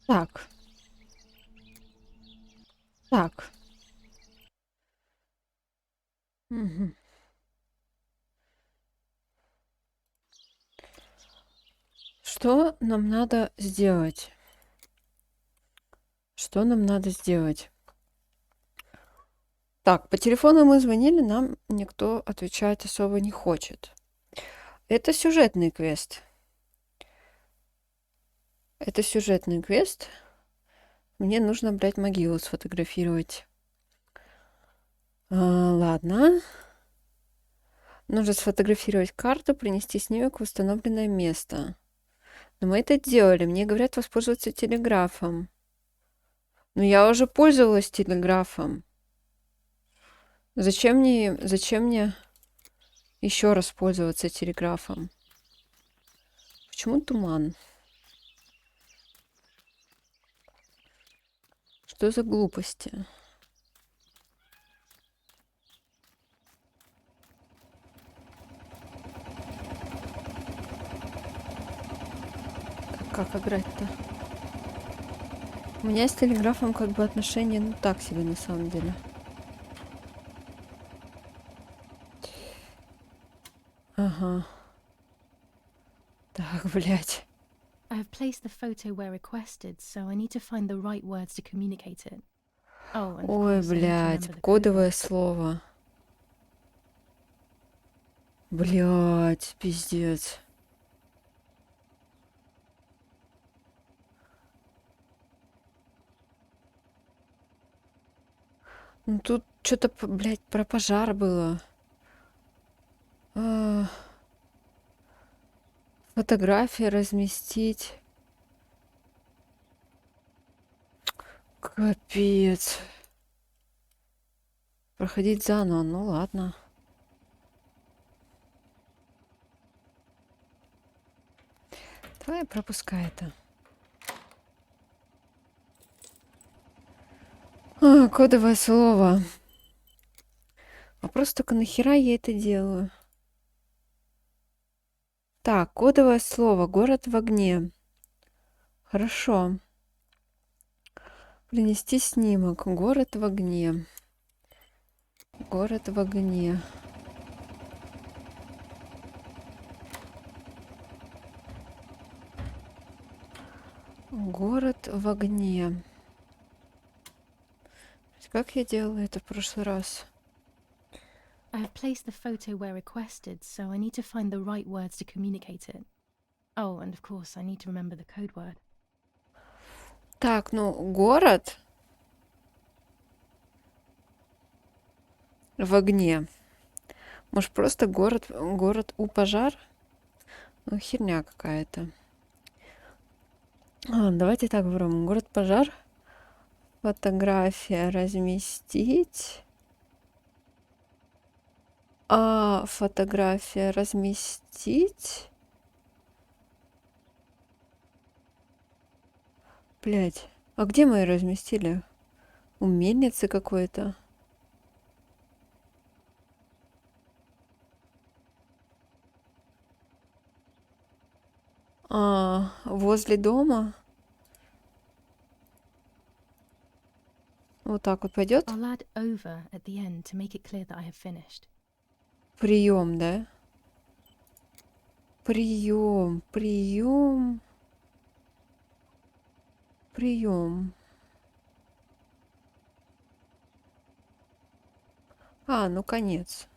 Так, так. Мгм. Что нам надо сделать? Что нам надо сделать? Так, по телефону мы звонили, нам никто отвечать особо не хочет. Это сюжетный квест. Это сюжетный квест. Мне нужно, блядь, могилу сфотографировать. Ладно. Нужно сфотографировать карту, принести снимок в установленное место. Но мы это делали. Мне говорят воспользоваться телеграфом. Но я уже пользовалась телеграфом. Зачем мне еще раз пользоваться телеграфом? Почему туман? Что за глупости? Как играть-то? У меня с телеграфом как бы отношения, ну так себе на самом деле. Ага. Так, блядь. I have placed the photo where requested, so I need to find the right words to communicate it. Oh, and of Ой, course, I need to блядь, remember the code кодовое word. слово. Блядь, пиздец. Ну тут что-то, блядь, про пожар было. Фотографии разместить. Капец. Проходить заново, ну ладно. Давай пропускай это. Кодовое слово. Вопрос только нахера я это делаю? Так, кодовое слово. Город в огне. Хорошо. Принести снимок. Город в огне. Город в огне. Город в огне. Как я делала это в прошлый раз? I have placed the photo where requested, so I need to find the right words to communicate it. Oh, and of course, I need to remember the code word. Так, ну, город в огне. Может, просто город у пожар? Ну, херня какая-то. Давайте так попробуем. Город пожар. Фотография разместить. Фотография разместить. Блять. А где мы ее разместили? У мельницы какой-то. Возле дома. Вот так вот пойдет. I'll add over at the end to make it clear that I have finished. Прием, да? Прием. Ну конец.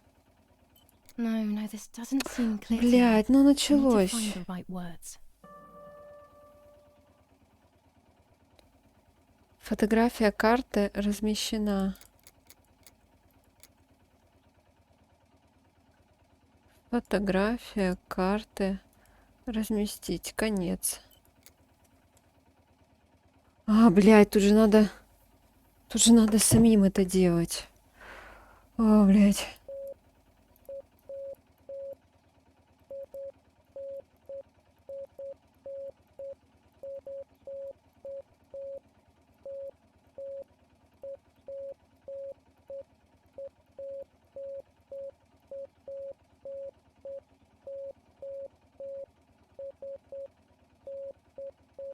No, this doesn't seem clear to me. Блядь, ну I need to началось. find the right words. Фотография карты размещена. Фотография карты разместить. Конец. Блядь, тут же надо самим это делать. Блядь.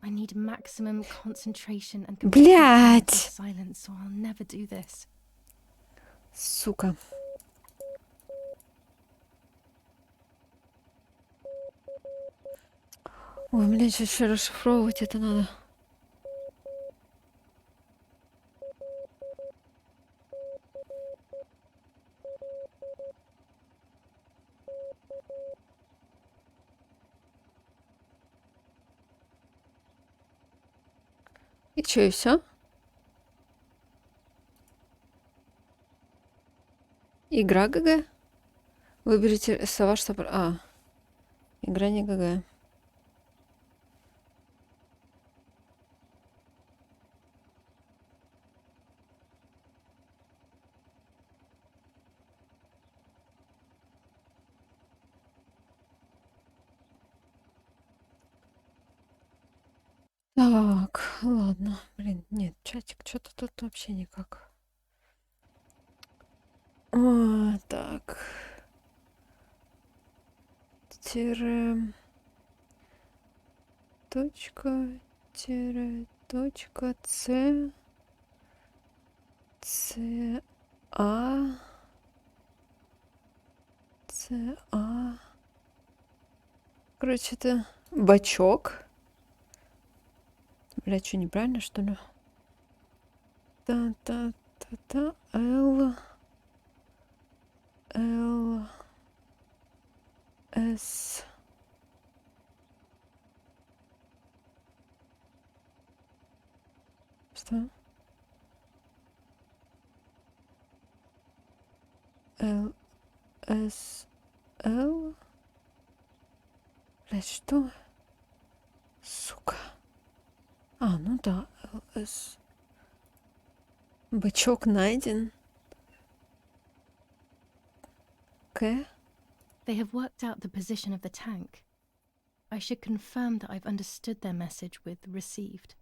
I need maximum concentration and Блядь! silence, or I'll never do this. Сука. Ой, блин, сейчас еще расшифровывать это надо. И что, и все? Игра ГГ? Выберите слова, чтобы... игра не ГГ. Так, ладно. Блин, нет, чатик, что-то тут вообще никак. Так. Тире... Точка... Тире... Точка... С... С... А... С... А... Короче, это бачок. Бля, что, неправильно, что ли? Та-та-та-та. Л... Л... С... Что? Л... С... Л... Блядь, что? Сука. Ну да, ЛС. Бычок найден. К. They have worked out the position of the tank. I should confirm that I've understood their message with received.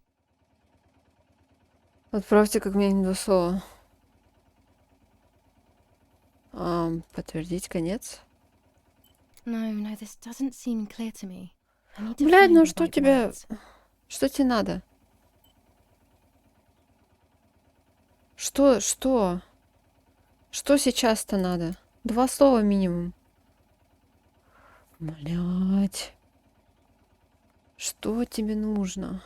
Отправьте как минимум 2 слова. Подтвердить конец. No, this doesn't seem clear to me. I need to Блядь, find ну the что right тебе... words. Что тебе надо? Что? Что сейчас-то надо? 2 слова минимум. Блядь. Что тебе нужно?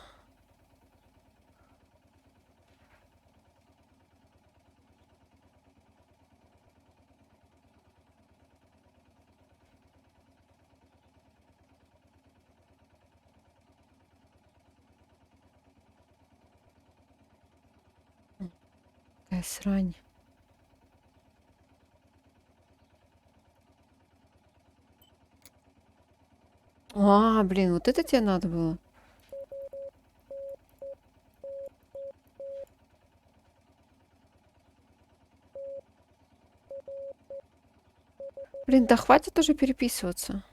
Какая срань. Блин, вот это тебе надо было. Блин, да хватит уже переписываться.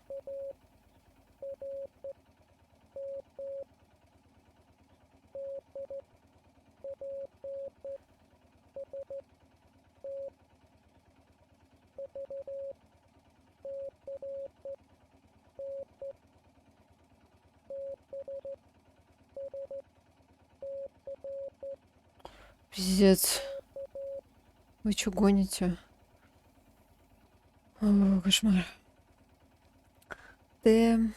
Пиздец. Вы что гоните? О, кошмар. Т.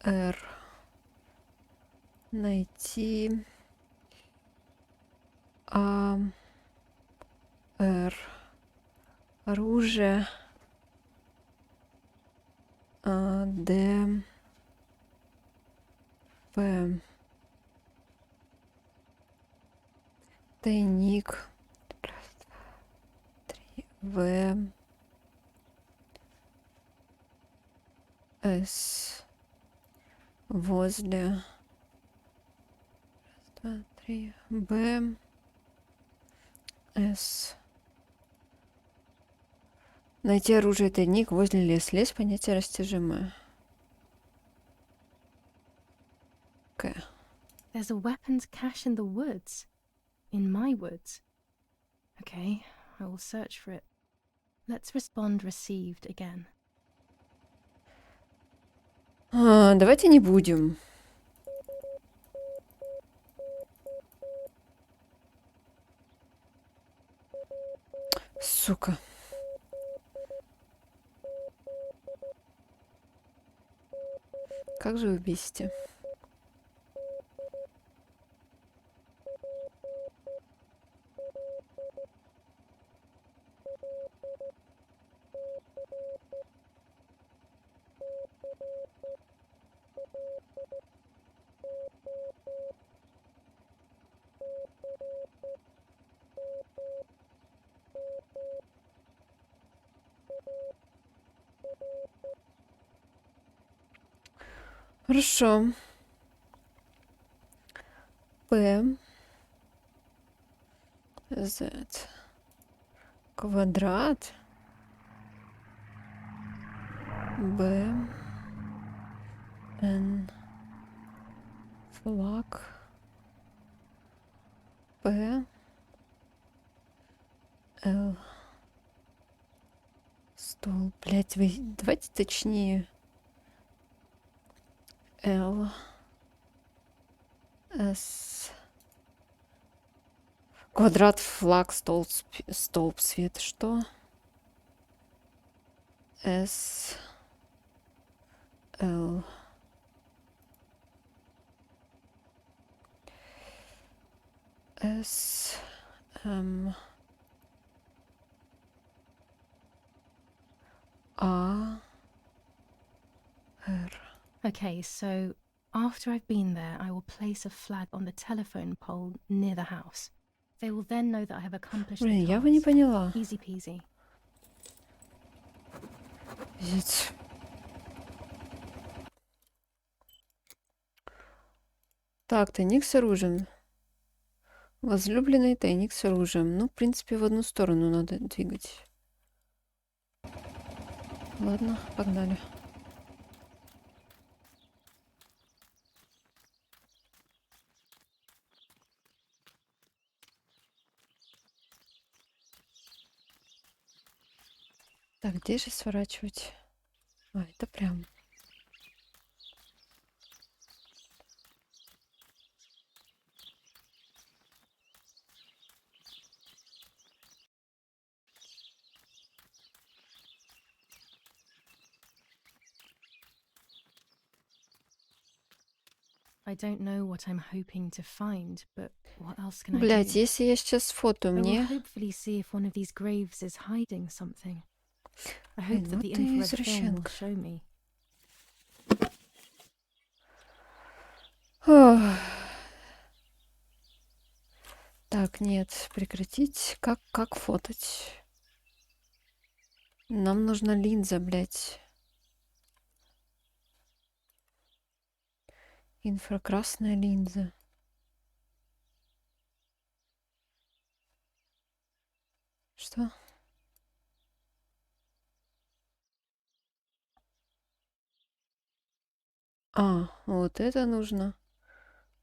Р. Найти. Р. Оружие. Д. П. Тайник. Раз, два, три. В. С. Возле. Раз, два, три. Б. С. Найти оружие, тайник возле лес. Лес — понятие растяжимое. К. There's a weapons cache in the woods. In my woods. Okay, I will search for it. Let's respond received again. Давайте не будем. Сука. Как же вы бесите? Хорошо. П. Z. Квадрат. Б. Н. Флаг. П. Л. Стол. Блять, вы давайте точнее. Л. С. Квадрат, флаг, столб, свет. Что? С. Л. С. М. А. Р. Okay, so after I've been there, I will place a flag on the telephone pole near the house. They will then know that I have accomplished Блин, the я бы не task. поняла. Easy peasy. Пиздец. Так, тайник с оружием. Возлюбленный тайник с оружием. Ну, в принципе, в одну сторону надо двигать. Ладно, погнали. Так, где же сворачивать? А, это прям. I don't know what I'm hoping to find, but what else can I Блять, do? если я сейчас сфотаю, I will мне... hopefully see if one of these graves is hiding something. I Блин, hope that вот the ты infrared film will извращенка. show me. Ох. Так, нет, прекратить. Как фотать? Нам нужна линза, блядь. Инфракрасная линза. Что? А, вот это нужно.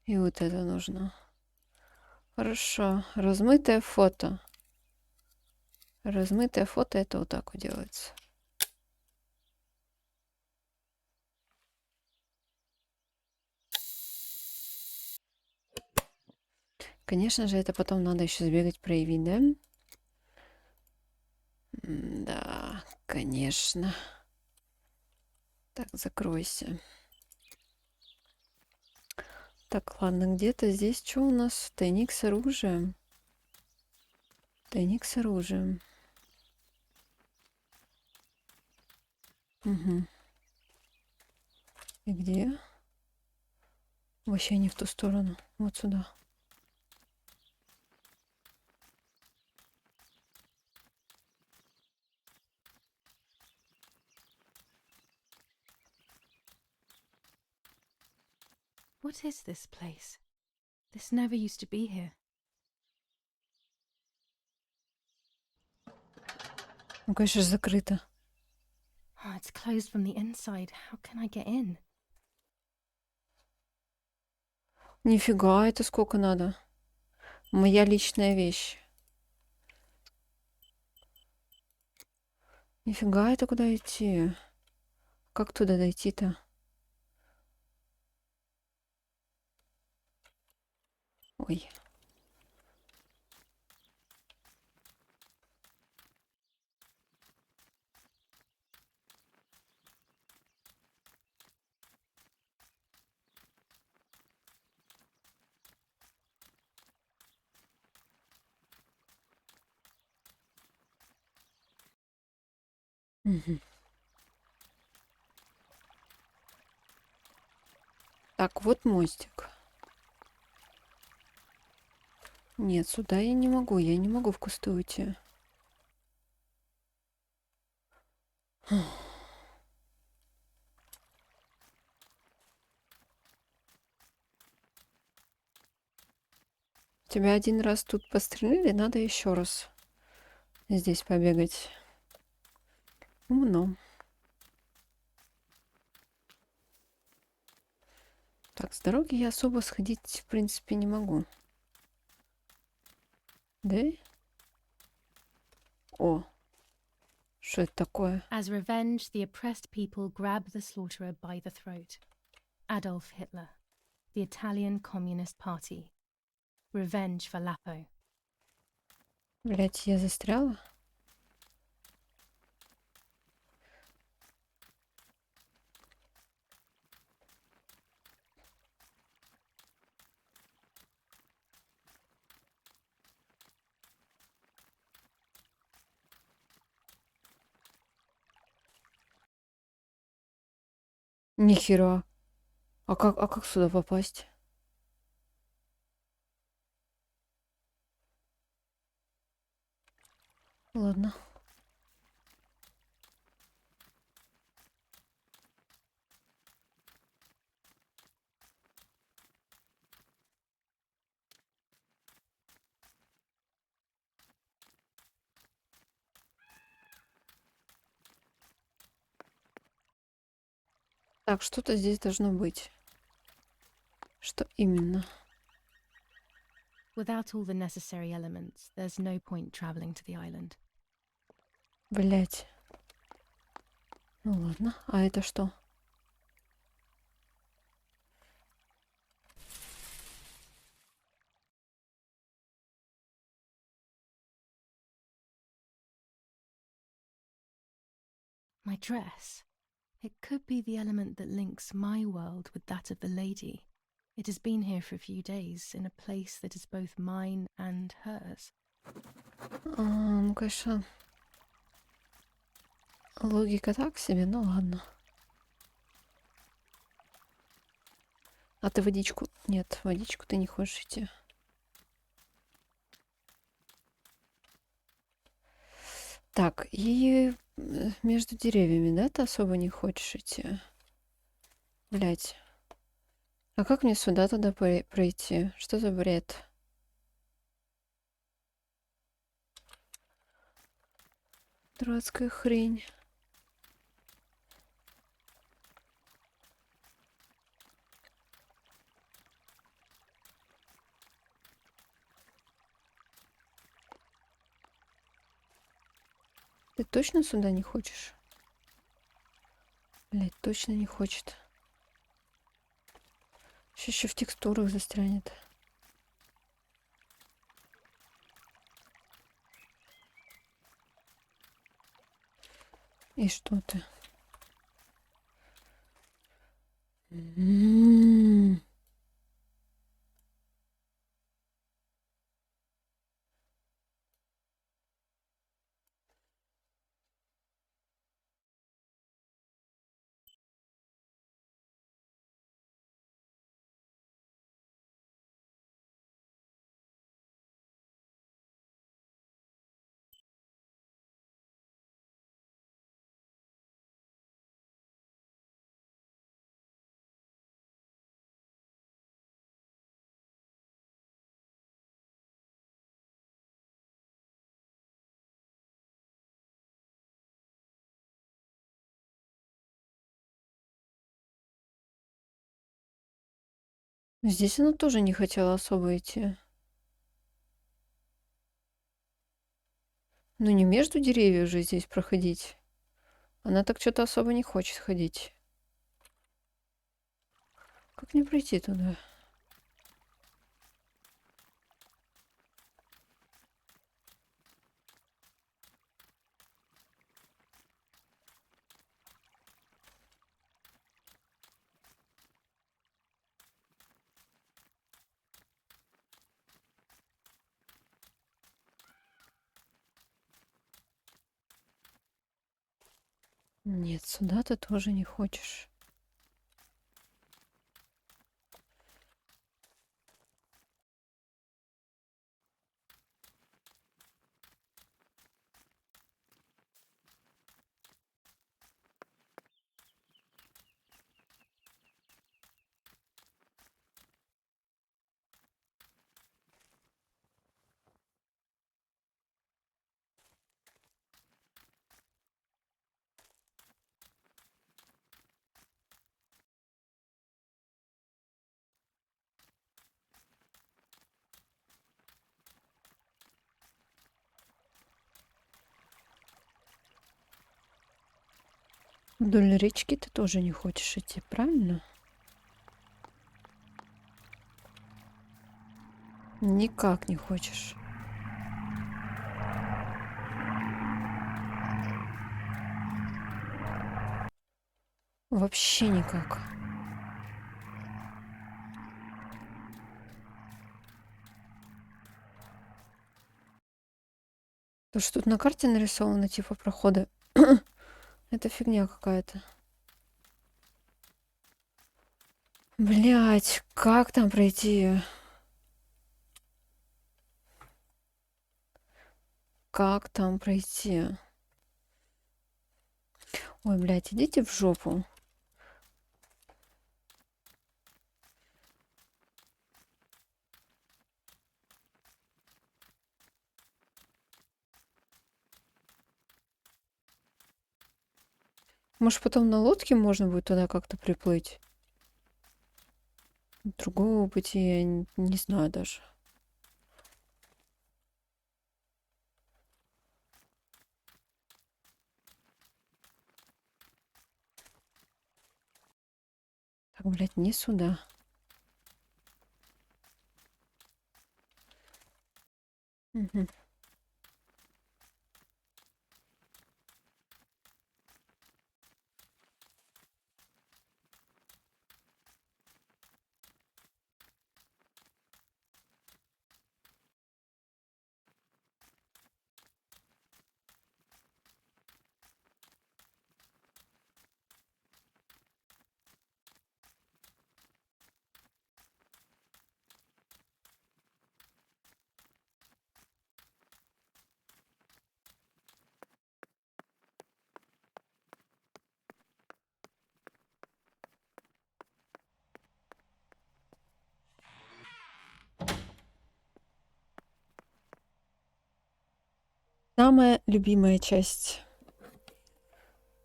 И вот это нужно. Хорошо. Размытое фото. Размытое фото это вот так вот делается. Конечно же, это потом надо еще сбегать, проявить, да? Да, конечно. Так, закройся. Так, ладно, где-то здесь что у нас? Тайник с оружием. Тайник с оружием. Угу. И где? Вообще не в ту сторону. Вот сюда. What is this place? This never used to be here. Ну, конечно же, закрыто. Oh, it's closed from the inside. How can I get in? Нифига, это сколько надо? Моя личная вещь. Нифига, это куда идти? Как туда дойти-то? Ой. Мгм. Так, вот мостик. Нет, сюда я не могу в кусты уйти. Тебя один раз тут пострелили, надо еще раз здесь побегать. Умно. Так, с дороги я особо сходить, в принципе, не могу. Да? О, что это такое? As revenge, the oppressed people grab the slaughterer by the throat. Adolf Hitler, the Italian Communist Party. Revenge for Lapo. Блять, я застряла? Нихера. А как сюда попасть? Ладно. Так, что-то здесь должно быть. Что именно? Without all the necessary elements, there's no point traveling to the island. Блять. Ну ладно. А это что? My dress. It could be the element that links my world with that of the lady. It has been here for a few days, in a place that is both mine and hers. Ну, конечно, логика так себе, ну ладно. А ты водичку... Нет, водичку ты не хочешь идти. Так, и между деревьями, да, ты особо не хочешь идти? Блять. А как мне сюда тогда пройти? Что за бред? Дурацкая хрень. Ты точно сюда не хочешь? Блять, точно не хочет. Сейчас еще в текстурах застрянет. И что ты? Здесь она тоже не хотела особо идти. Ну не между деревьев же здесь проходить. Она так что-то особо не хочет ходить. Как мне пройти туда? Нет, сюда ты тоже не хочешь. Вдоль речки ты тоже не хочешь идти, правильно? Никак не хочешь. Вообще никак. То, что тут на карте нарисовано, типа прохода, это фигня какая-то. Блять, как там пройти? Как там пройти? Ой, блядь, идите в жопу. Может, потом на лодке можно будет туда как-то приплыть? Другого пути я не знаю даже. Так, блядь, не сюда. Мгм. Самая любимая часть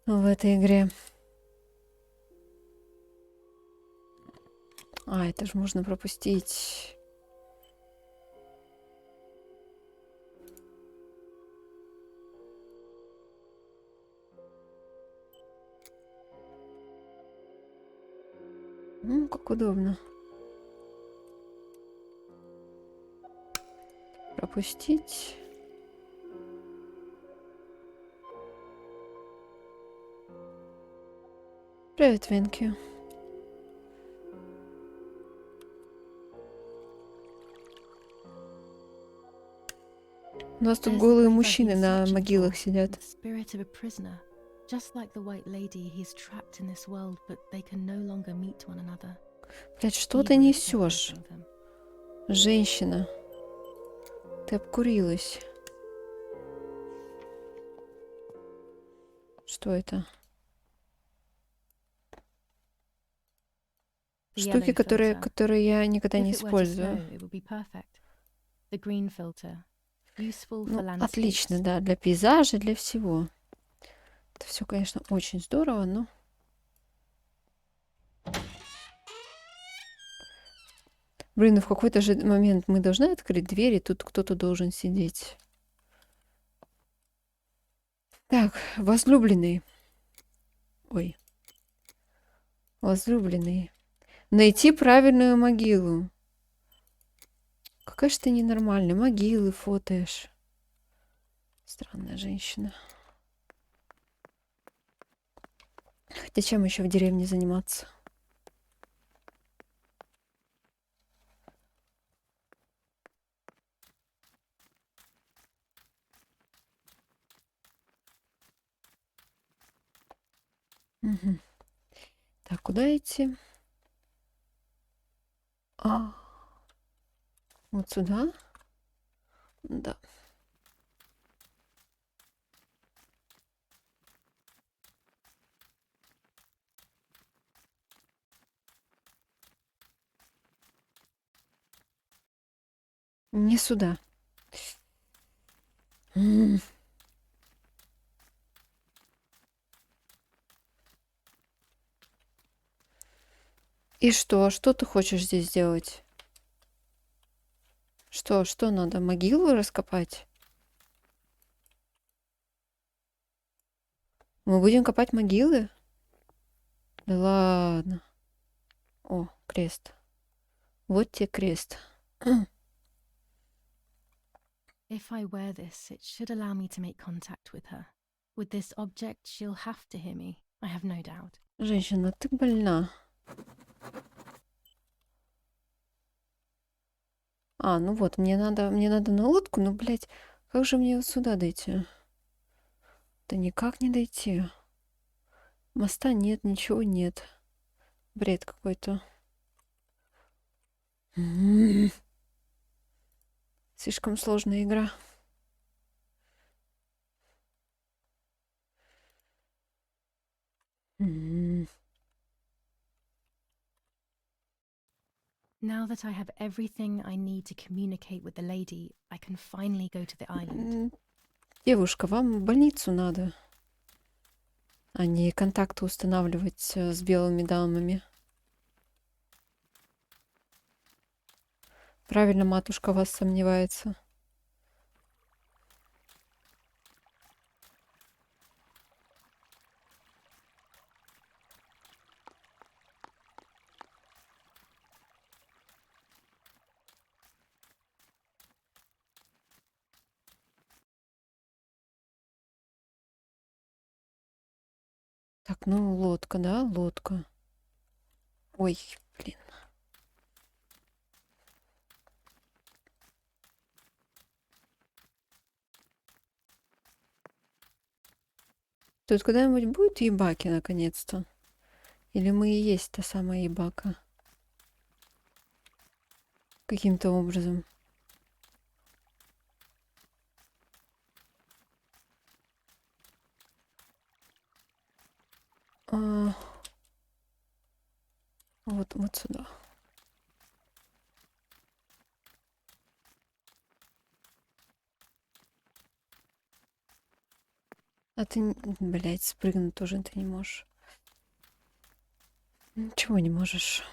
в этой игре. А, это же можно пропустить. Как удобно. Пропустить. Привет, Венки. У нас тут There's the голые river мужчины he's на searching могилах for, сидят. the spirit of a prisoner. Just like the white lady, he's trapped in this world, but they can no longer meet one another. Блядь, что ты Evil is несешь? separating them. Женщина. Ты обкурилась. Что это? The Штуки, yellow filter. которые я никогда не If it were to использую. snow, it would be perfect. The green filter. Useful for Ну, landscapes. отлично, да, для пейзажа, для всего. Это все, конечно, очень здорово, но... Блин, ну в какой-то же момент мы должны открыть дверь, и тут кто-то должен сидеть. Так, возлюбленный. Ой. Возлюбленный. Найти правильную могилу. Какая же ты ненормальная. Могилы фотоешь. Странная женщина. Хотя чем еще в деревне заниматься? Мгм. Так, куда идти? А, вот сюда? Да. Не сюда. М. И что? Что ты хочешь здесь сделать? Что надо? Могилу раскопать? Мы будем копать могилы? Да ладно. О, крест. Вот тебе крест. If I wear this, it should allow me to make contact with her. With this object, she'll have to hear me, I have no doubt. Женщина, ты больна. А, ну вот, мне надо на лодку, но, блядь, как же мне вот сюда дойти? Да никак не дойти. Моста нет, ничего нет. Бред какой-то. Слишком сложная игра. Now that I have everything I need to communicate with the lady, I can finally go to the island. Девушка, вам в больницу надо, а не контакты устанавливать с белыми дамами. Правильно, матушка вас сомневается. Так, ну лодка, да, лодка. Ой, блин. Тут когда-нибудь будет ебаки, наконец-то? Или мы и есть та самая ебака? Каким-то образом. А, вот сюда. А ты, блядь, спрыгнуть тоже ты не можешь. Ничего не можешь.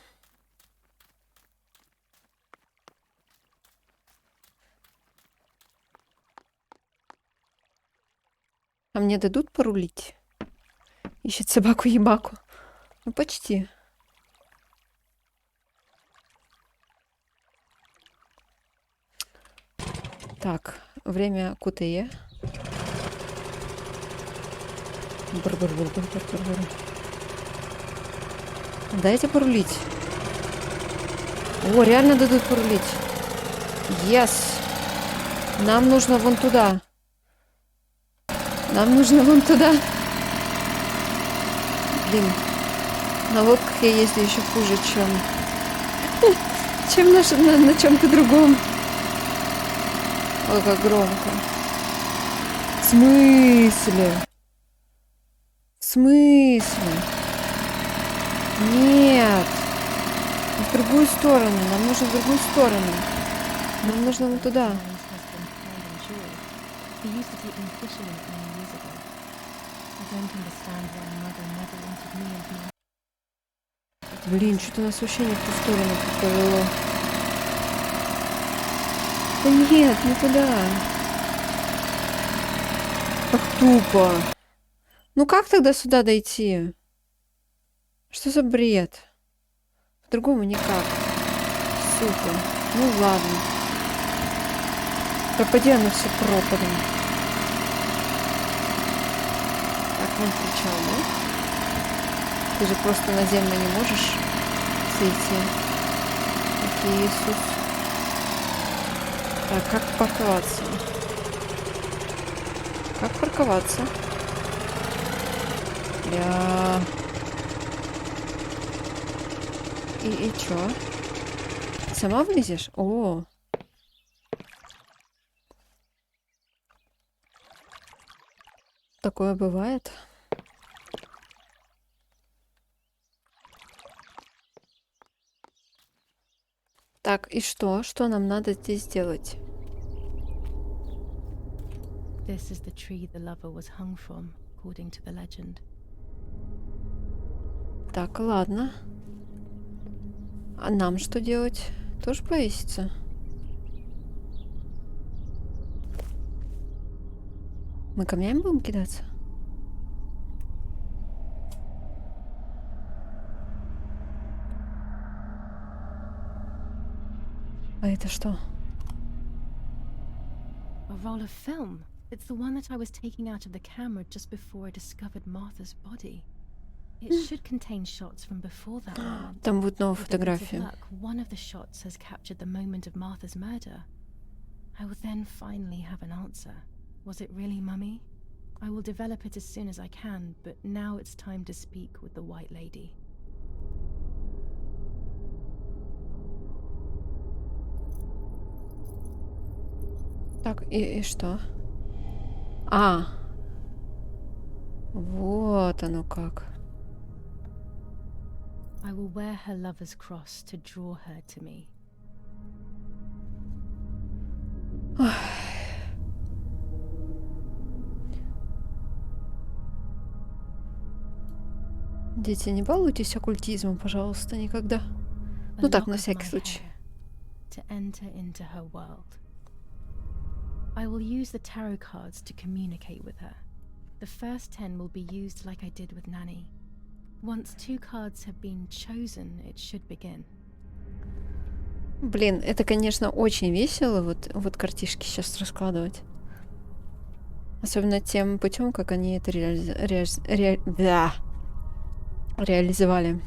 А мне дадут порулить? Ищет собаку-ебаку. Ну, почти. Так, время КТЕ. Бур-бур-бур-бур-бур-бур. Дайте порулить. О, реально дадут порулить. Yes. Нам нужно вон туда. Нам нужно вон туда. Блин. На лодках я езжу еще хуже, чем на чем-то другом. Ой, как громко. В смысле? В смысле? Нет. В другую сторону. Нам нужно в другую сторону. Нам нужно вон туда. He used to take me fishing many years ago. I don't understand why Mother never wanted me and my... Блин, что-то нас вообще не в ту сторону повело. Да нет, не туда. Как тупо. Ну как тогда сюда дойти? Что за бред? По-другому никак. Сука. Ну ладно. Пропади оно все пропадом. Так, вон причал, да? Ты же просто на землю не можешь сойти. Окей, Иисус. Так, как парковаться? Как парковаться? Бля. И чё? Сама влезешь? О, такое бывает. Так, и что? Что нам надо здесь сделать? This is the tree the lover was hung from, according to the legend. Так, ладно. А нам что делать? Тоже повеситься? Мы камнями будем кидаться? А это что? A roll of film. It's the one that I was taking out of the camera just before I discovered Martha's body. It should contain shots from before that moment. Там будет новая With a bit of фотография. luck, one of the shots has captured the moment of Martha's murder. I will then finally have an answer. Was it really Mummy? I will develop it as soon as I can, but now it's time to speak with the White Lady. Так, и что? А, вот оно как. I will wear her lover's cross to draw her to me. Дети, не балуйтесь оккультизмом, пожалуйста, никогда. A Ну так, lock на of всякий my случай. hair to enter into her world. I will use the tarot cards to communicate with her. The first 10 will be used like I did with Nanny. Once 2 cards have been chosen, it should begin. Блин, это, конечно, очень весело, вот картишки сейчас раскладывать. Особенно тем путем, как они это реализовали.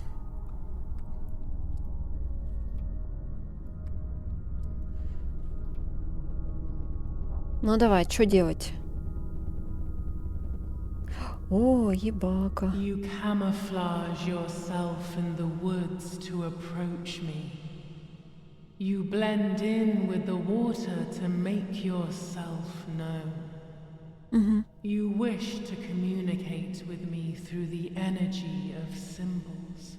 Ну давай, что делать? О, ебака. You camouflage yourself in the woods to approach me. You blend in with the water to make yourself known. You wish to communicate with me through the energy of symbols.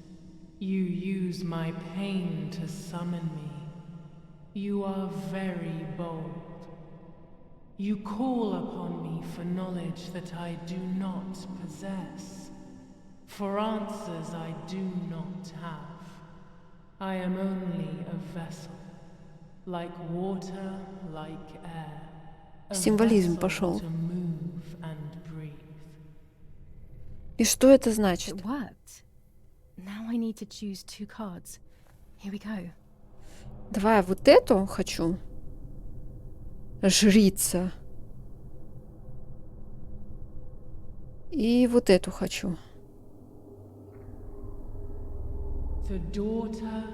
You use my pain to summon me. You are very bold. You call upon me for knowledge that I do not possess, for answers I do not have. I am only a vessel, like water, like air. A Символизм vessel пошел. to move and breathe. И что это значит? It worked. Now I need to choose 2 cards. Here we go. Давай вот эту хочу. Жрица. И вот эту хочу. The daughter,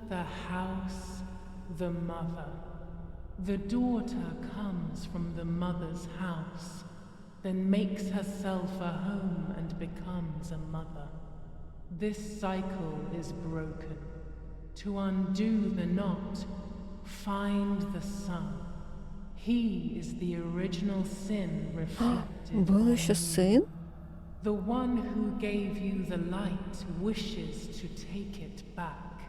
the house, the mother. The daughter comes from the mother's house, then makes herself a home and becomes a mother. This cycle is broken. To undo the knot, find the son. He is the original sin reflected Был on еще you. сын? The one who gave you the light wishes to take it back.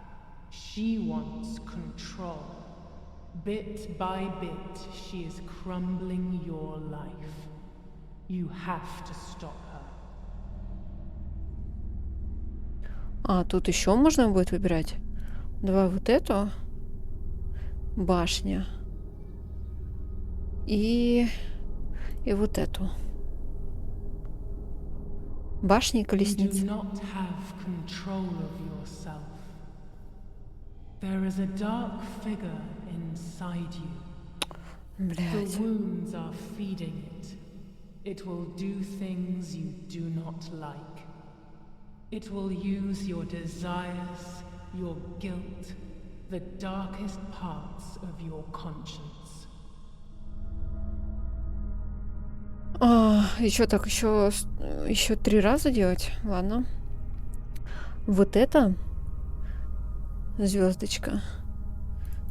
She wants control. Bit by bit, she is crumbling your life. You have to stop her. А, тут еще можно будет выбирать. Давай вот эту. Башня. И вот эту. Башня и You do колесница. not have control of yourself. There is a dark figure inside you. The Блядь. wounds are feeding it. It will do things you do not like. It will use your desires, your guilt, the darkest parts of your conscience. И что так еще 3 раза делать? Ладно. Вот это Звездочка.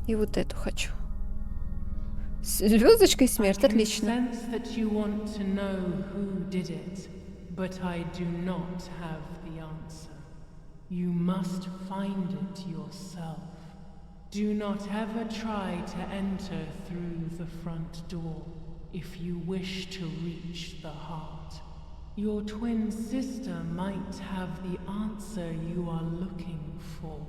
И вот эту хочу. Звездочка и смерть, отлично. Sense that you want to know who did it, but I do not have the answer. You must find it yourself. Do not ever try to enter through the front door if you wish to reach the heart. Your twin sister might have the answer you are looking for.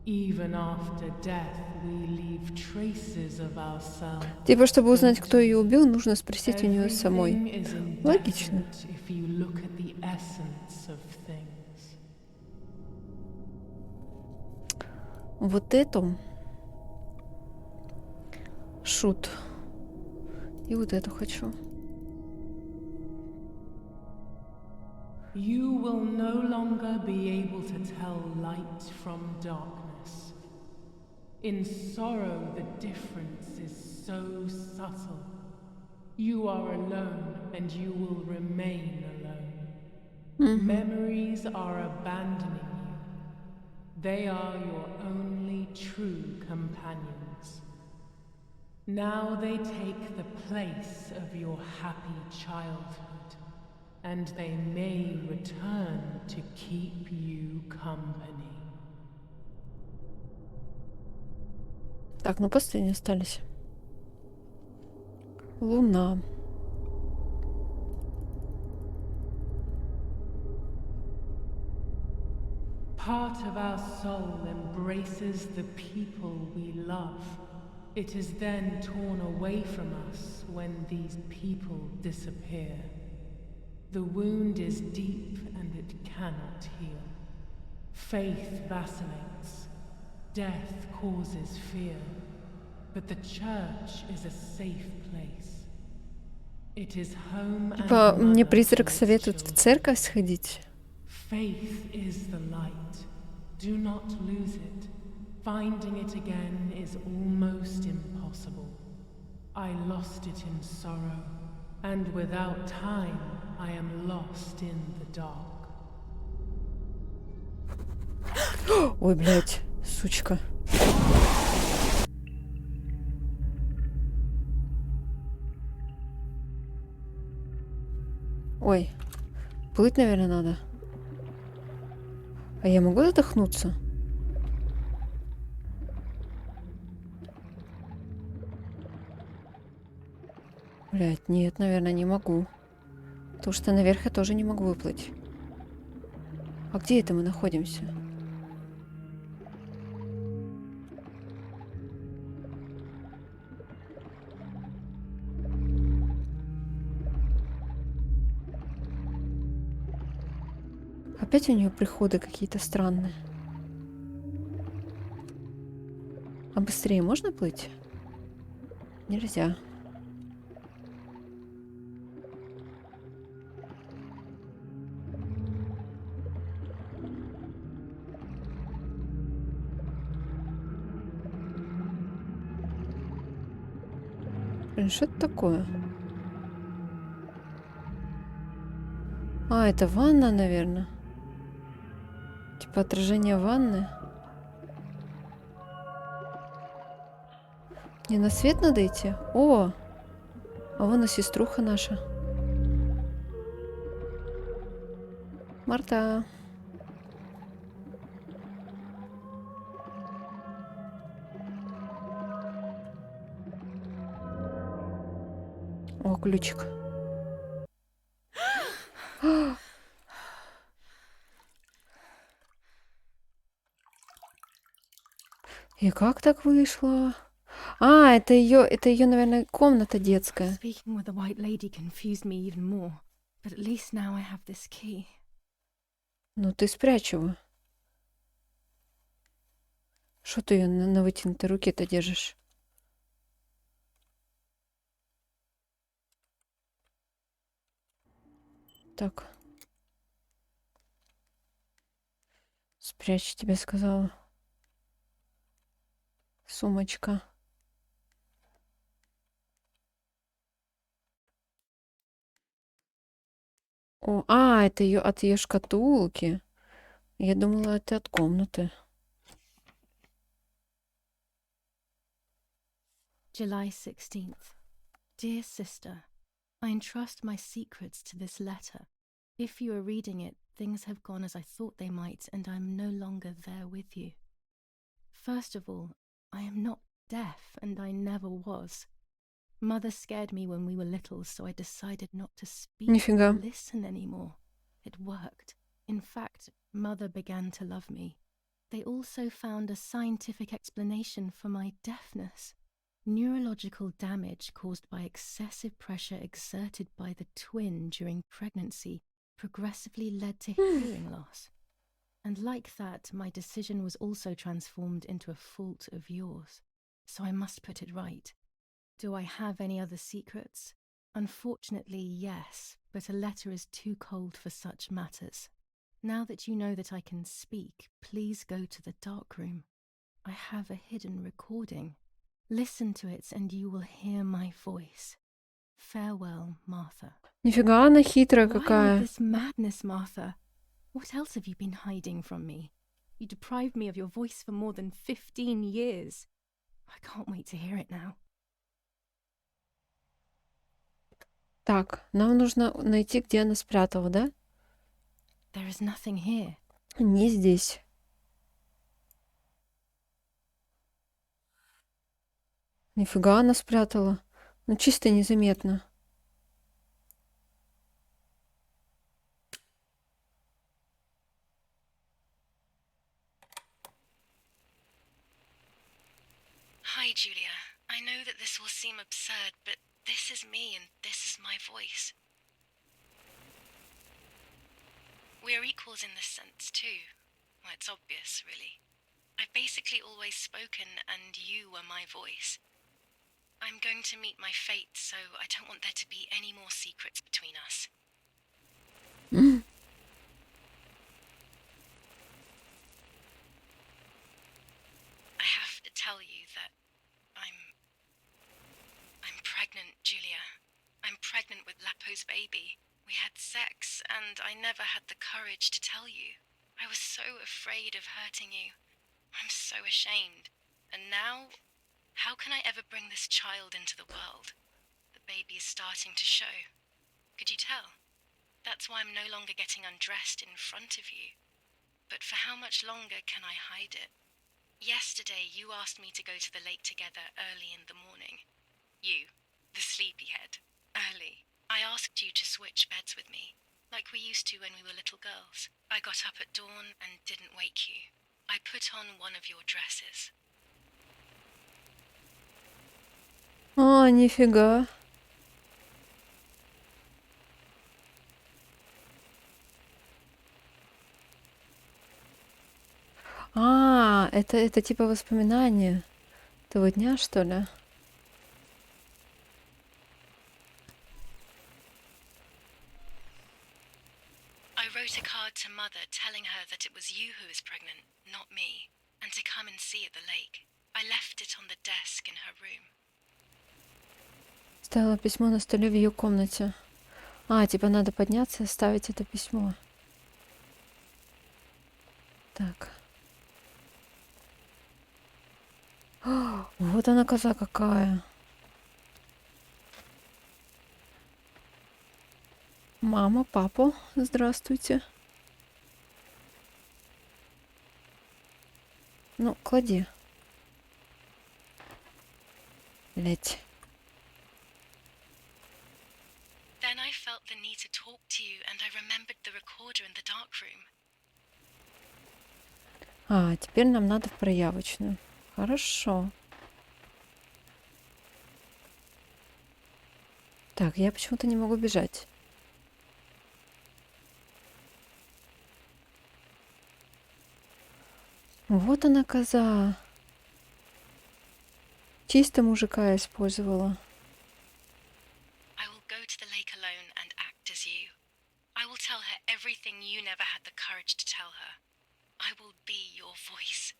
Even after death, we leave traces of ourselves. Типа, чтобы узнать, кто ее убил, нужно спросить у нее самой. Everything is Логично. indifferent if you look at the essence of things. Вот эту. Шут. И вот эту хочу. You will no longer be able to tell light from darkness. In sorrow, the difference is so subtle. You are alone, and you will remain alone. Memories are abandoning you. They are your only true companions. Now they take the place of your happy childhood, and they may return to keep you company. Так, ну последние остались. Луна. Part of our soul embraces the people we love. It is then torn away from us when these people disappear. The wound is deep and it cannot heal. Faith vacillates. Death causes fear. But the church is a safe place. It is home and Типа, мне mother призрак to its советует в children. церковь сходить. Faith is the light. Do not lose it. Finding it again is almost impossible. I lost it in sorrow, and without time, I am lost in the dark. Ой, блядь, сучка. Ой, плыть, наверное, надо. А я могу задохнуться? Блядь, нет, наверное, не могу. Потому что наверх я тоже не могу выплыть. А где это мы находимся? Опять у нее приходы какие-то странные. А быстрее можно плыть? Нельзя. Блин, что это такое? А, это ванна, наверное. Типа отражение ванны. Не на свет надо идти? О! А вон и сеструха наша. Марта. О, ключик. И как так вышло? А, это ее, наверное, комната детская. Speaking with the White Lady confused me even more, but at least now I have this key. Ну ты спрячь его. Что ты ее на вытянутой руке-то держишь? Так. Спрячь, тебе сказала. Сумочка. О, это ее от ее шкатулки. Я думала, это от комнаты. July 16th. Dear sister, I entrust my secrets to this letter. If you are reading it, things have gone as I thought they might, and I am no longer there with you. First of all, I am not deaf, and I never was. Mother scared me when we were little, so I decided not to speak Нифига. or listen anymore. It worked. In fact, Mother began to love me. They also found a scientific explanation for my deafness. Neurological damage caused by excessive pressure exerted by the twin during pregnancy progressively led to hearing loss. And like that, my decision was also transformed into a fault of yours. So I must put it right. Do I have any other secrets? Unfortunately, yes, but a letter is too cold for such matters. Now that you know that I can speak, please go to the dark room. I have a hidden recording. Listen to it and you will hear my voice. Farewell, Martha. Нифига она хитрая Why all какая. this madness, Martha? What else have you been hiding from me? You deprived me of your voice for more than 15 years. I can't wait to hear it now. Так, нам нужно найти, где она спрятала, да? There is nothing here. Не здесь. Нифига она спрятала. Ну, чисто незаметно. Hi, Julia. I know that this will seem absurd, but this is me and this is my voice. We are equals in this sense, too. Well, it's obvious, really. I've basically always spoken, and you were my voice. I'm going to meet my fate, so I don't want there to be any more secrets between us. I have to tell you that I'm pregnant, Julia. I'm pregnant with Lapo's baby. We had sex, and I never had the courage to tell you. I was so afraid of hurting you. I'm so ashamed. And now, how can I ever bring this child into the world? The baby is starting to show. Could you tell? That's why I'm no longer getting undressed in front of you. But for how much longer can I hide it? Yesterday, you asked me to go to the lake together early in the morning. You, the sleepyhead, early. I asked you to switch beds with me, like we used to when we were little girls. I got up at dawn and didn't wake you. I put on one of your dresses. А, нифига. А, это типа воспоминания того дня, что ли? I wrote a card to Mother telling her that it was you who was pregnant, not me, and to come and see at the lake. I left it on the desk in her room. Оставила письмо на столе в ее комнате. А, типа надо подняться и оставить это письмо. Так. О, вот она коза какая. Мама, папа, здравствуйте. Ну, клади. Ледь. Then I felt the need to talk to you, and I remembered the recorder in the dark room. А, теперь нам надо в проявочную. Хорошо. Так, я почему-то не могу бежать. Вот она коза. Чисто мужика использовала. I will go to the lake alone and act as you. I will tell her everything you never had the courage to tell her. I will be your voice.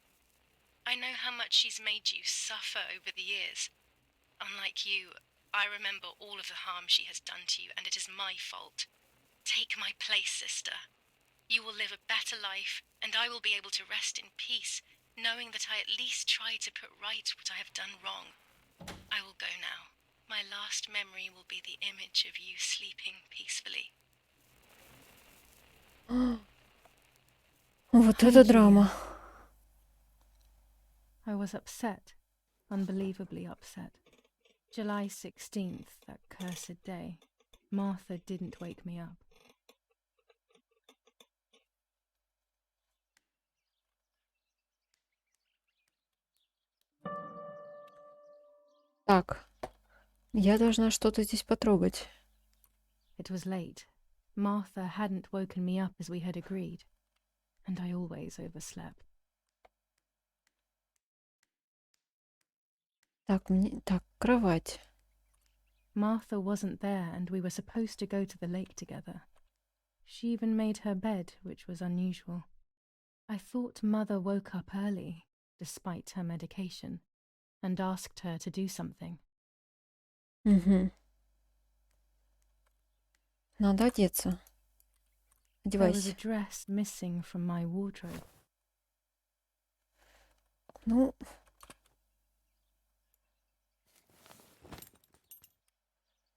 I know how much she's made you suffer over the years. Unlike you, I remember all of the harm she has done to you, and it is my fault. Take my place, sister. You will live a better life, and I will be able to rest in peace, knowing that I at least tried to put right what I have done wrong. I will will go now. My last memory will be the image of you sleeping peacefully. Вот это Hi, драма. I was upset, unbelievably upset. July 16th, that cursed day. Martha didn't wake me up. Так, я должна что-то здесь потрогать. It was late. Martha hadn't woken me up as we had agreed, and I always overslept. Так, кровать. Martha wasn't there, and we were supposed to go to the lake together. She even made her bed, which was unusual. I thought Mother woke up early, despite her medication, and asked her to do something. Угу. Надо одеться. There was a Одевайся. dress missing from my wardrobe. Ну,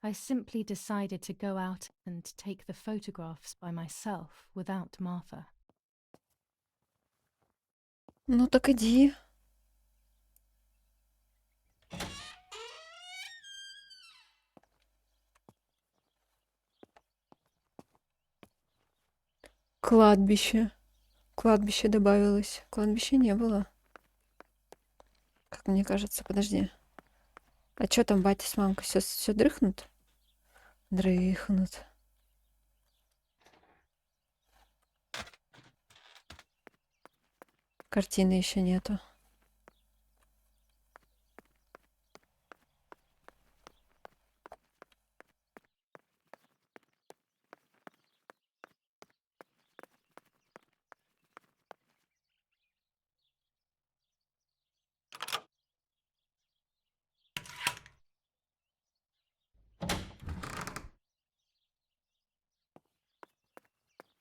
I simply decided to go out and take the photographs by myself without Martha. ну так иди. Кладбище. Кладбище добавилось. Кладбища не было. Как мне кажется, подожди. А что там батя с мамкой? Все дрыхнут? Дрыхнут. Картины еще нету.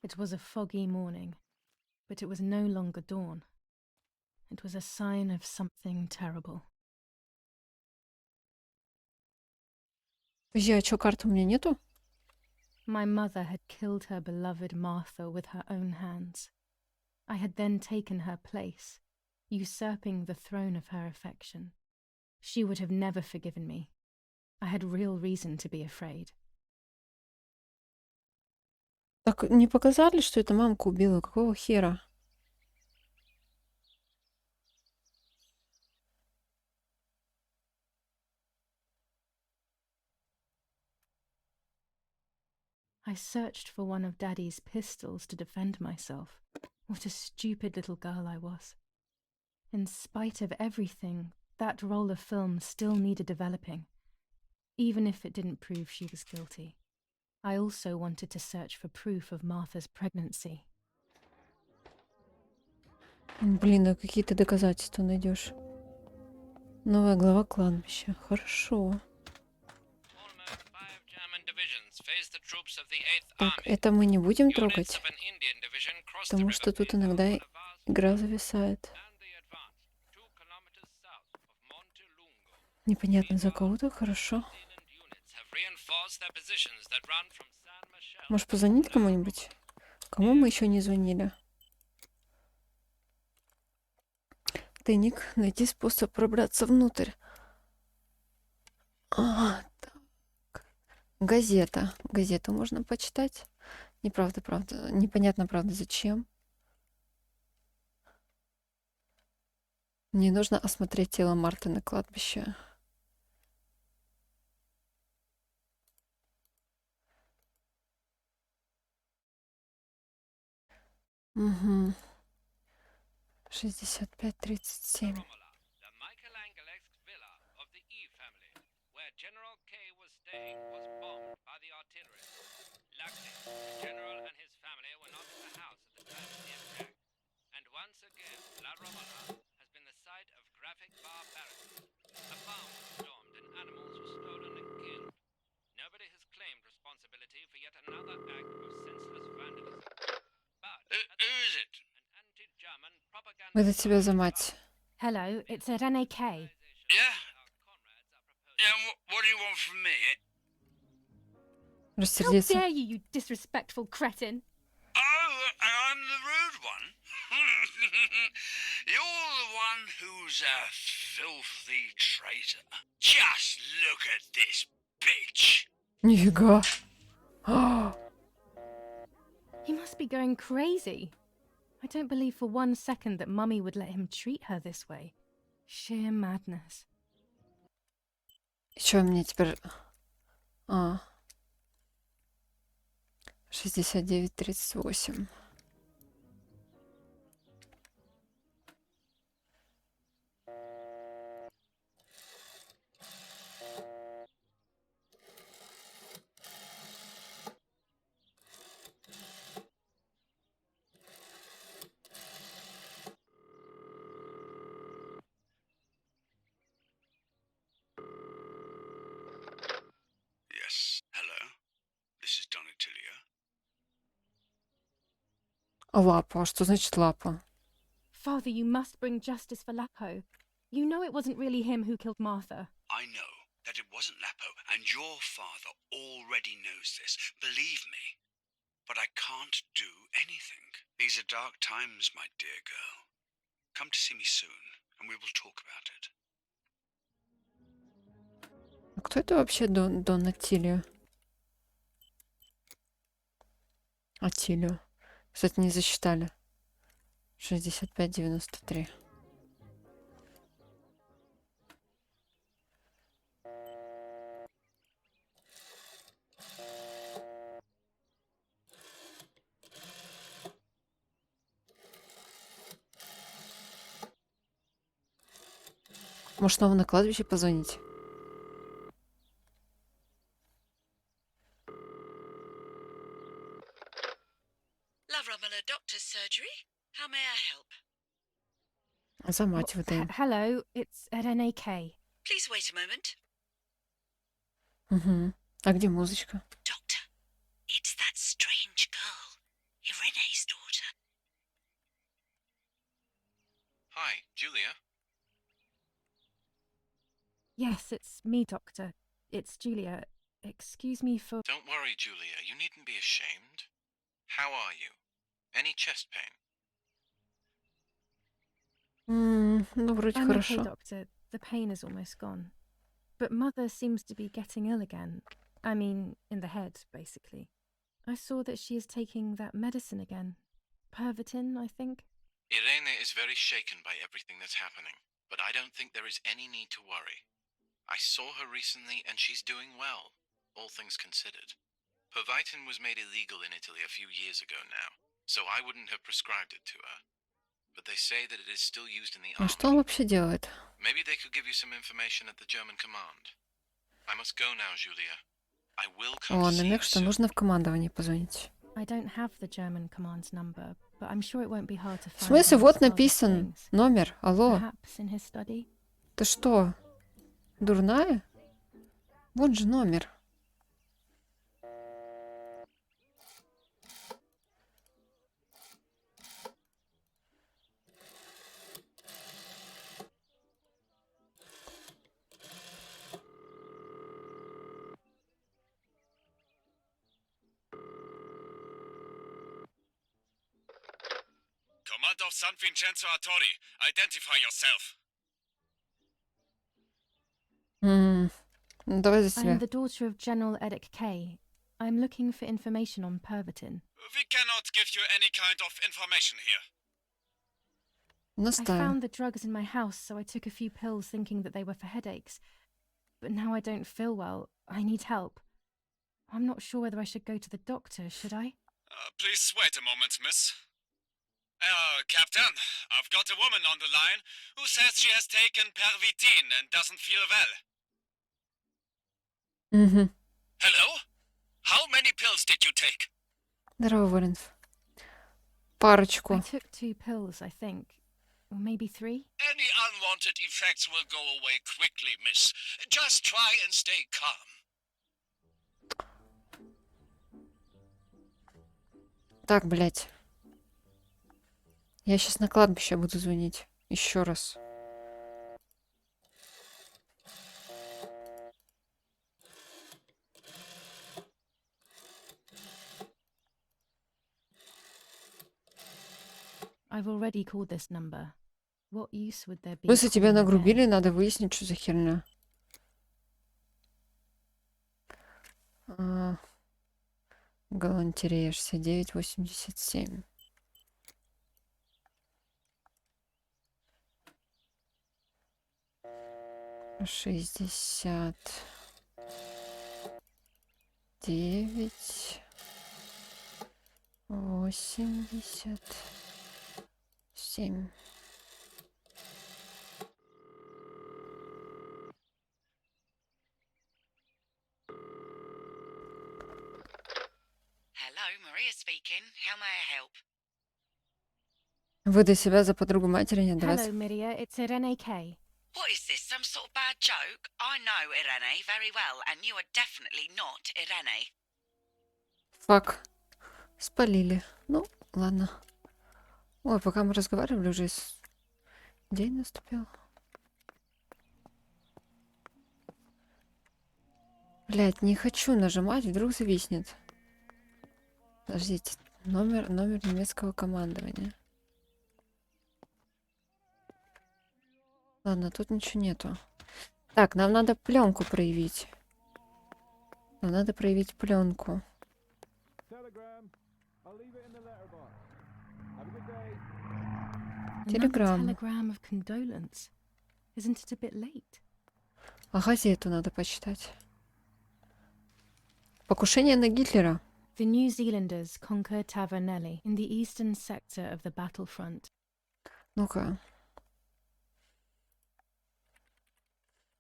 It was a foggy morning, but it was no longer dawn. It was a sign of something terrible. Подожди, а что, карты у меня нету? My mother had killed her beloved Martha with her own hands. I had then taken her place, usurping the throne of her affection. She would have never forgiven me. I had real reason to be afraid. Так не показали, что это мамка убила? Какого хера? I searched for one of Daddy's pistols to defend myself. What a stupid little girl I was. In spite of everything, that roll of film still needed developing, even if it didn't prove she was guilty. I also wanted to search for proof of Martha's pregnancy. Блин, а какие ты доказательства найдешь? Новая глава кладбища. Хорошо. Так, это мы не будем трогать, потому что тут иногда игра зависает. Непонятно за кого-то, хорошо. Может, позвонить кому-нибудь? Кому мы еще не звонили? Тайник, найти способ пробраться внутрь. Так. Газета. Газету можно почитать. Неправда, правда. Непонятно, правда, зачем. Мне нужно осмотреть тело Марты на кладбище. Угу. 65-37. Выдать себя за мать. Hello, it's at NAK. Yeah? What do you want from me? How Рассердиться. dare you, you disrespectful cretin! Oh, I'm the rude one. You're the one who's a filthy traitor. Just look at this bitch. Нифига. А, He must be going crazy. I don't believe for 1 second that Mummy would let him treat her this way. Sheer madness. и чё мне теперь... А. 69-38. Yes, hello. This is Donatilia. Лапа. А что значит лапа? Father, you must bring justice for Lapo. You know it wasn't really him who killed Martha. I know that it wasn't Lapo, and your father already knows this. Believe me. But I can't do anything. These are dark times, my dear girl. Come to see me soon, and we will talk about it. А кто это вообще Донатилио? Атилио. Кстати, не засчитали. 65-93. Может, снова на кладбище позвонить? Lavramala Doctor's Surgery. How may I help? А за мать выдаем. Hello, it's at NAK. Please wait a moment. Угу. А где музычка? Doctor, it's that strange girl, Irene's daughter. Hi, Julia. Yes, it's me, Doctor. It's Julia. Excuse me for... Don't worry, Julia. You needn't be ashamed. How are you? Any chest pain? Ну, вроде I'm okay, хорошо. Doctor. The pain is almost gone. But Mother seems to be getting ill again. I mean, in the head, basically. I saw that she is taking that medicine again. Pervitin, I think. Irene is very shaken by everything that's happening, but I don't think there is any need to worry. I saw her recently and she's doing well, all things considered. Pervitin was made illegal in Italy a few years ago now, so I wouldn't have prescribed it to her. But they say that it is still used in the А что он army. вообще делает? Maybe they could give you some information at the German command. I must go now, Julia. I will come О, to see you намек, что soon. нужно в командование позвонить. I don't have the German command's number, but I'm sure it won't be hard to В find смысле, one of вот his father's написан things. номер. Алло, Perhaps in his study. ты что, дурная? Вот же номер. Command of San Vincenzo Artori, identify yourself. Ну, давай за себя. I'm the daughter of General Edic K. I'm looking for information on Pervitin. We cannot give you any kind of information here. I Настаиваю. found the drugs in my house, so I took a few pills thinking that they were for headaches. But now I don't feel well. I need help. I'm not sure whether I should go to the doctor, should I? Please wait a moment, miss. Captain, I've got a woman on the line who says she has taken Pervitin and doesn't feel well. Угу. Hello? How many pills did you take? Здорово, Воронов. Парочку. I took 2 pills, I think. Or maybe 3? Any unwanted effects will go away quickly, miss. Just try and stay calm. Так, блядь. Я сейчас на кладбище буду звонить. Еще раз. I've already called this number. What use would there be Если тебя calling нагрубили, again? надо выяснить, что за херня. А, галантерея 69,87. Шестьдесят 9, 87. Hello, Maria speaking. How may I help? Выдай себя за подругу матери, не отдаваться. Hello, Miria. It's Irene K. What is this, some sort of bad joke? I know Irene very well, and you are definitely not Irene. Фак. Спалили. Ну, ладно. Ой, пока мы разговаривали, уже день наступил. Блять, не хочу нажимать, вдруг зависнет. Подождите. Номер немецкого командования. Ладно, тут ничего нету. Так, нам надо пленку проявить. Нам надо проявить пленку. Телеграмма. Telegram of condolence. Isn't it a bit late? А газету надо почитать. Покушение на Гитлера. The New Zealanders conquer Tavernelli in the eastern sector of the battlefront. Ну-ка.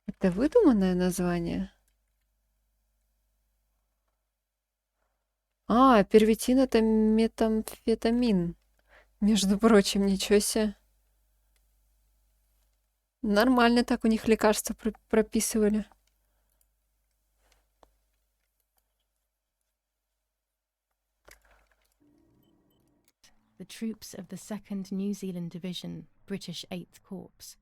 Это выдуманное название? А, первитин — это метамфетамин. Между прочим, ничего себе. Нормально так у них лекарства прописывали. The troops of the 2nd New Zealand Division, British 8th Corps,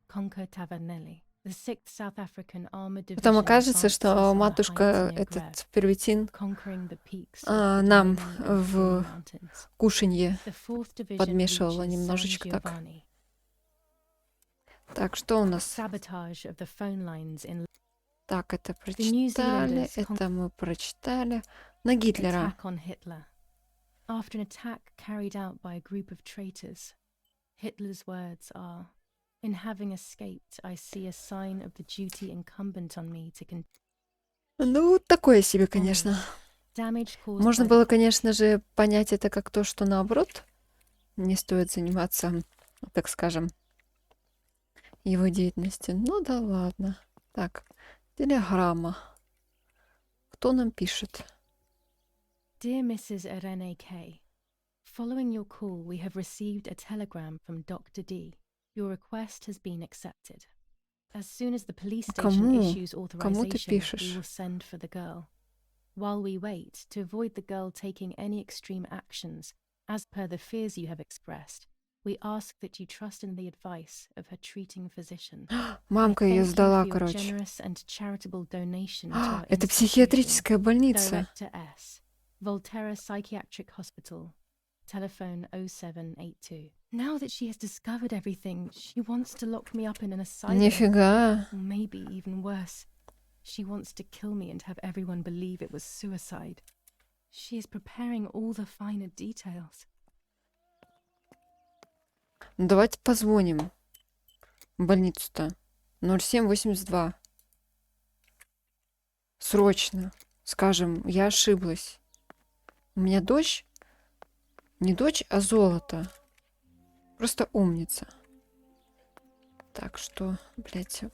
conquer Tavernelli. The 6th South African Armored Division Потом окажется, advances что on the матушка heights near этот Greve, первитин conquering the peaks of the нам Dominion and в Free Mountains. кушанье The 4th Division подмешивала reaches San немножечко так. Giovanni. Так, что у нас? Sabotage of the phone lines in Так, это New прочитали, Zealanders это мы прочитали. На Гитлера. attack on Hitler. After an attack carried out by a group of traitors, Hitler's words are, "In having escaped, I see a sign of the duty incumbent on me to continue." Ну, такое себе, конечно. Damage caused Можно by было, конечно же, понять это как то, что наоборот не стоит заниматься, так скажем, его деятельностью. Ну да ладно. Так, телеграмма. Кто нам пишет? Dear Mrs. Irene K, following your call, we have received a telegram from Dr. D. Your request has been accepted. As soon as the police station Кому? issues Кому ты authorization, пишешь? we will send for the girl. While we wait, to avoid the girl taking any extreme actions, as per the fears you have expressed, we ask that you trust in the advice of her treating physician. Мамка I ее thank you сдала, for your короче. generous and charitable donation to our Это institution. психиатрическая больница. Director S. Volterra Psychiatric Hospital. Telephone 0782. Now that she has discovered everything, she wants to lock me up in an asylum. Нифига. Or maybe even worse. She wants to kill me and have everyone believe it was suicide. She is preparing all the finer details. Ну, давайте позвоним в больницу-то. 0782. Срочно. Скажем, я ошиблась. У меня дочь, не дочь, а золото. Просто умница. Так что, блядь,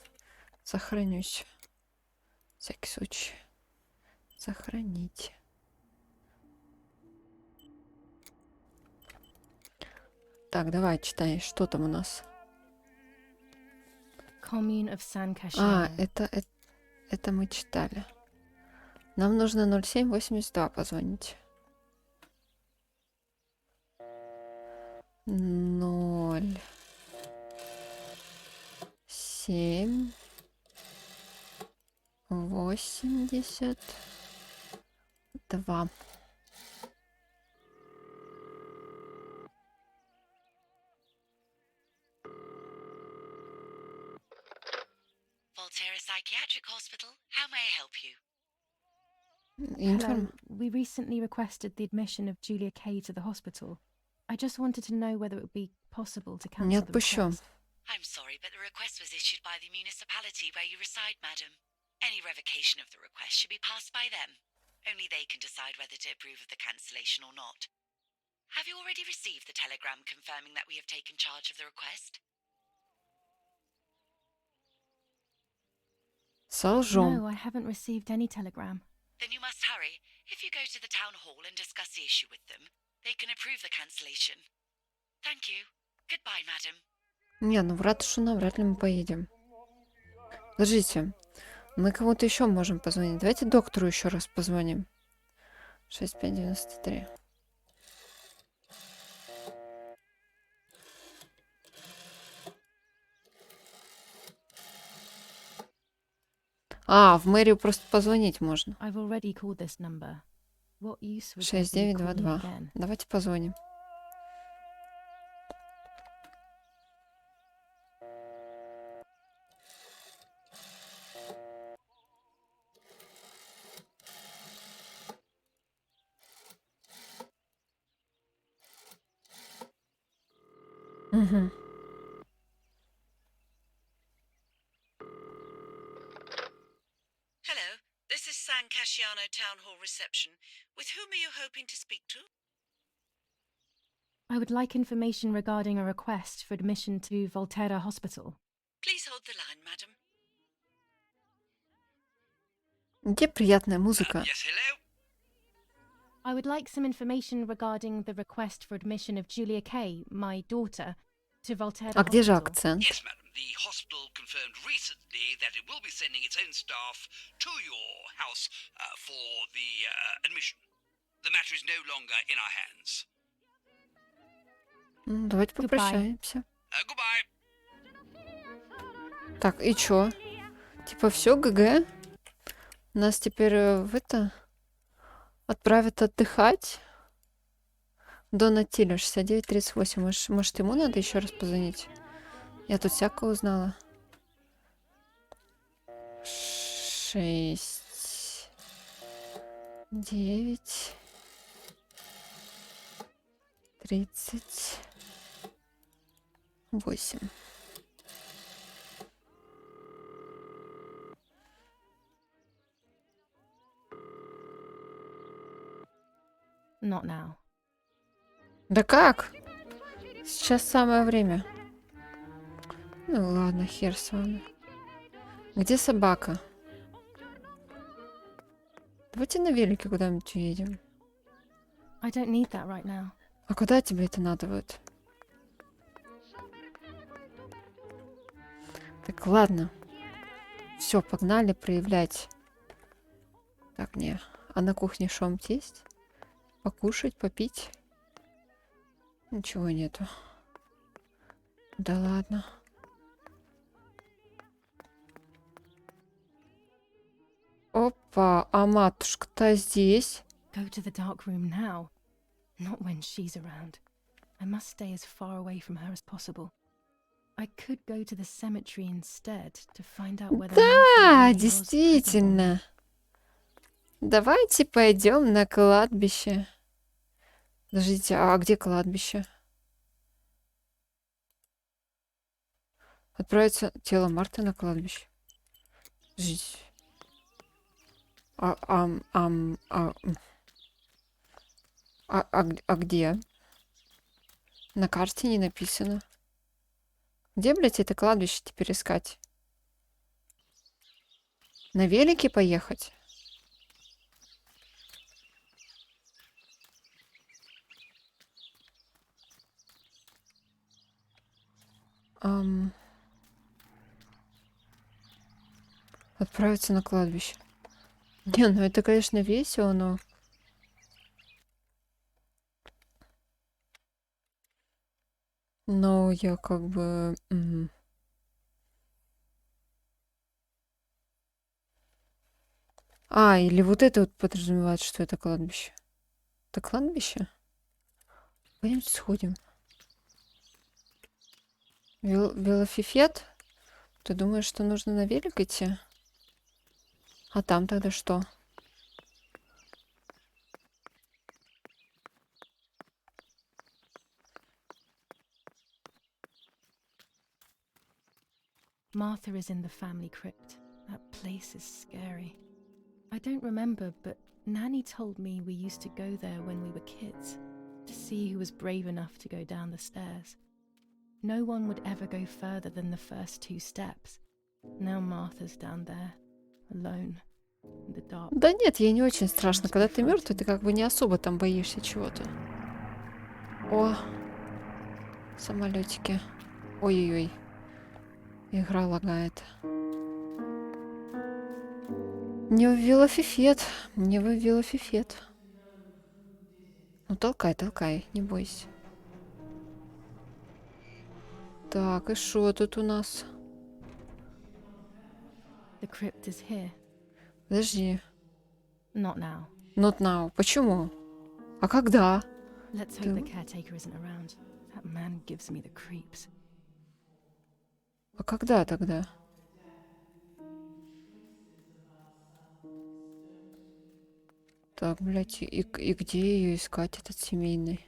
сохранюсь. Всякий случай. Сохранить. Так, давай, читай, что там у нас. Commune of San Casciano. А, это мы читали. Нам нужно 0782 позвонить. 0 7 82. Psychiatric Hospital. How may I help you? Hello. We recently requested the admission of Julia Kay to the hospital. I just wanted to know whether it would be possible to Не cancel the отпущу. request. I'm sorry, but the request was issued by the municipality where you reside, madam. Any revocation of the request should be passed by them. Only they can decide whether to approve of the cancellation or not. Have you already received the telegram confirming that we have taken charge of the request? Солжем. No, I haven't received any telegram. Then you must hurry. If you go to the town hall and discuss the issue with them, they can approve the cancellation. Thank you. Goodbye, madam. Не, ну в ратушу навряд ли мы поедем. Подождите. Мы кому-то еще можем позвонить. Давайте доктору еще раз позвоним. 6593. А, в мэрию просто позвонить можно. I've already called this number. What use would there be calling 6922. again? Давайте позвоним. Угу. Hello, this is San Casciano Town Hall reception. With whom are you hoping to speak to? I would like information regarding a request for admission to Volterra Hospital. Please hold the line, madam. Где приятная музыка? Yes, hello? I would like some information regarding the request for admission of Julia Kay, my daughter, to Volterra А где же Hospital. акцент? Yes, madam. The hospital confirmed recently that it will be sending its own staff to your house for the admission. The matter is no longer in our hands. Давайте Goodbye. попрощаемся. Goodbye. Так, и чё? Типа все, ГГ? Нас теперь в это отправят отдыхать. Дона Тиля, 6938. Может, ему надо еще раз позвонить? Я тут всякое узнала. 6, 9, 38. Not now. Да как? Сейчас самое время. Ну ладно, хер с вами. Где собака? Давайте на велике куда-нибудь уедем. I don't need that right now. А куда тебе это надо будет? Так, ладно. Все, погнали проявлять. Так, не. А на кухне шомт есть? Покушать, попить? Ничего нету. Да ладно. Опа, а матушка-то здесь. Go to the dark room now. Not when she's around. I must stay as far away from her as possible. I could go to the cemetery instead to find out whether Да, Murphy really was present or действительно. not. Давайте пойдем на кладбище. Подождите, а где кладбище? Отправится тело Марты на кладбище. Подождите. А где? На карте не написано. Где, блядь, это кладбище теперь искать? На велике поехать? Отправиться на кладбище. Не, ну это, конечно, весело, но... Но я как бы... А, или вот это вот подразумевает, что это кладбище. Это кладбище? Пойдемте сходим. Велофифет? Ты думаешь, что нужно на велик идти? А там тогда что? Martha is in the family crypt. That place is scary. I don't remember, but Nanny told me we used to go there when we were kids, to see who was brave enough to go down the stairs. No one would ever go further than the first 2 steps. Now Martha's down there, alone, in the dark. Да нет, ей не очень страшно. Когда ты мертвый, ты как бы не особо там боишься чего-то. О, самолетики. Ой-ой-ой. Игра лагает. Не вывела фифет. Не вывела фифет. Ну, толкай, толкай, не бойся. Так, и что тут у нас? The crypt is here. Подожди. Not now. Not now. Почему? А когда? Let's hope the caretaker isn't around. That man gives me the creeps. А когда тогда? Так, блядь, и где ее искать, этот семейный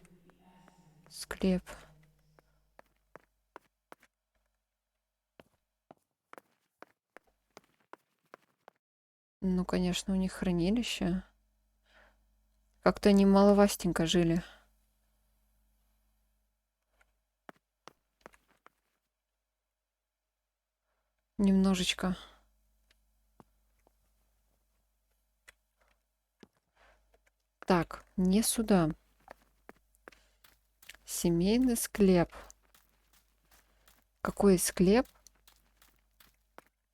склеп? Ну, конечно, у них хранилище. Как-то они маловастенько жили. Немножечко. Так, не сюда. Семейный склеп. Какой склеп?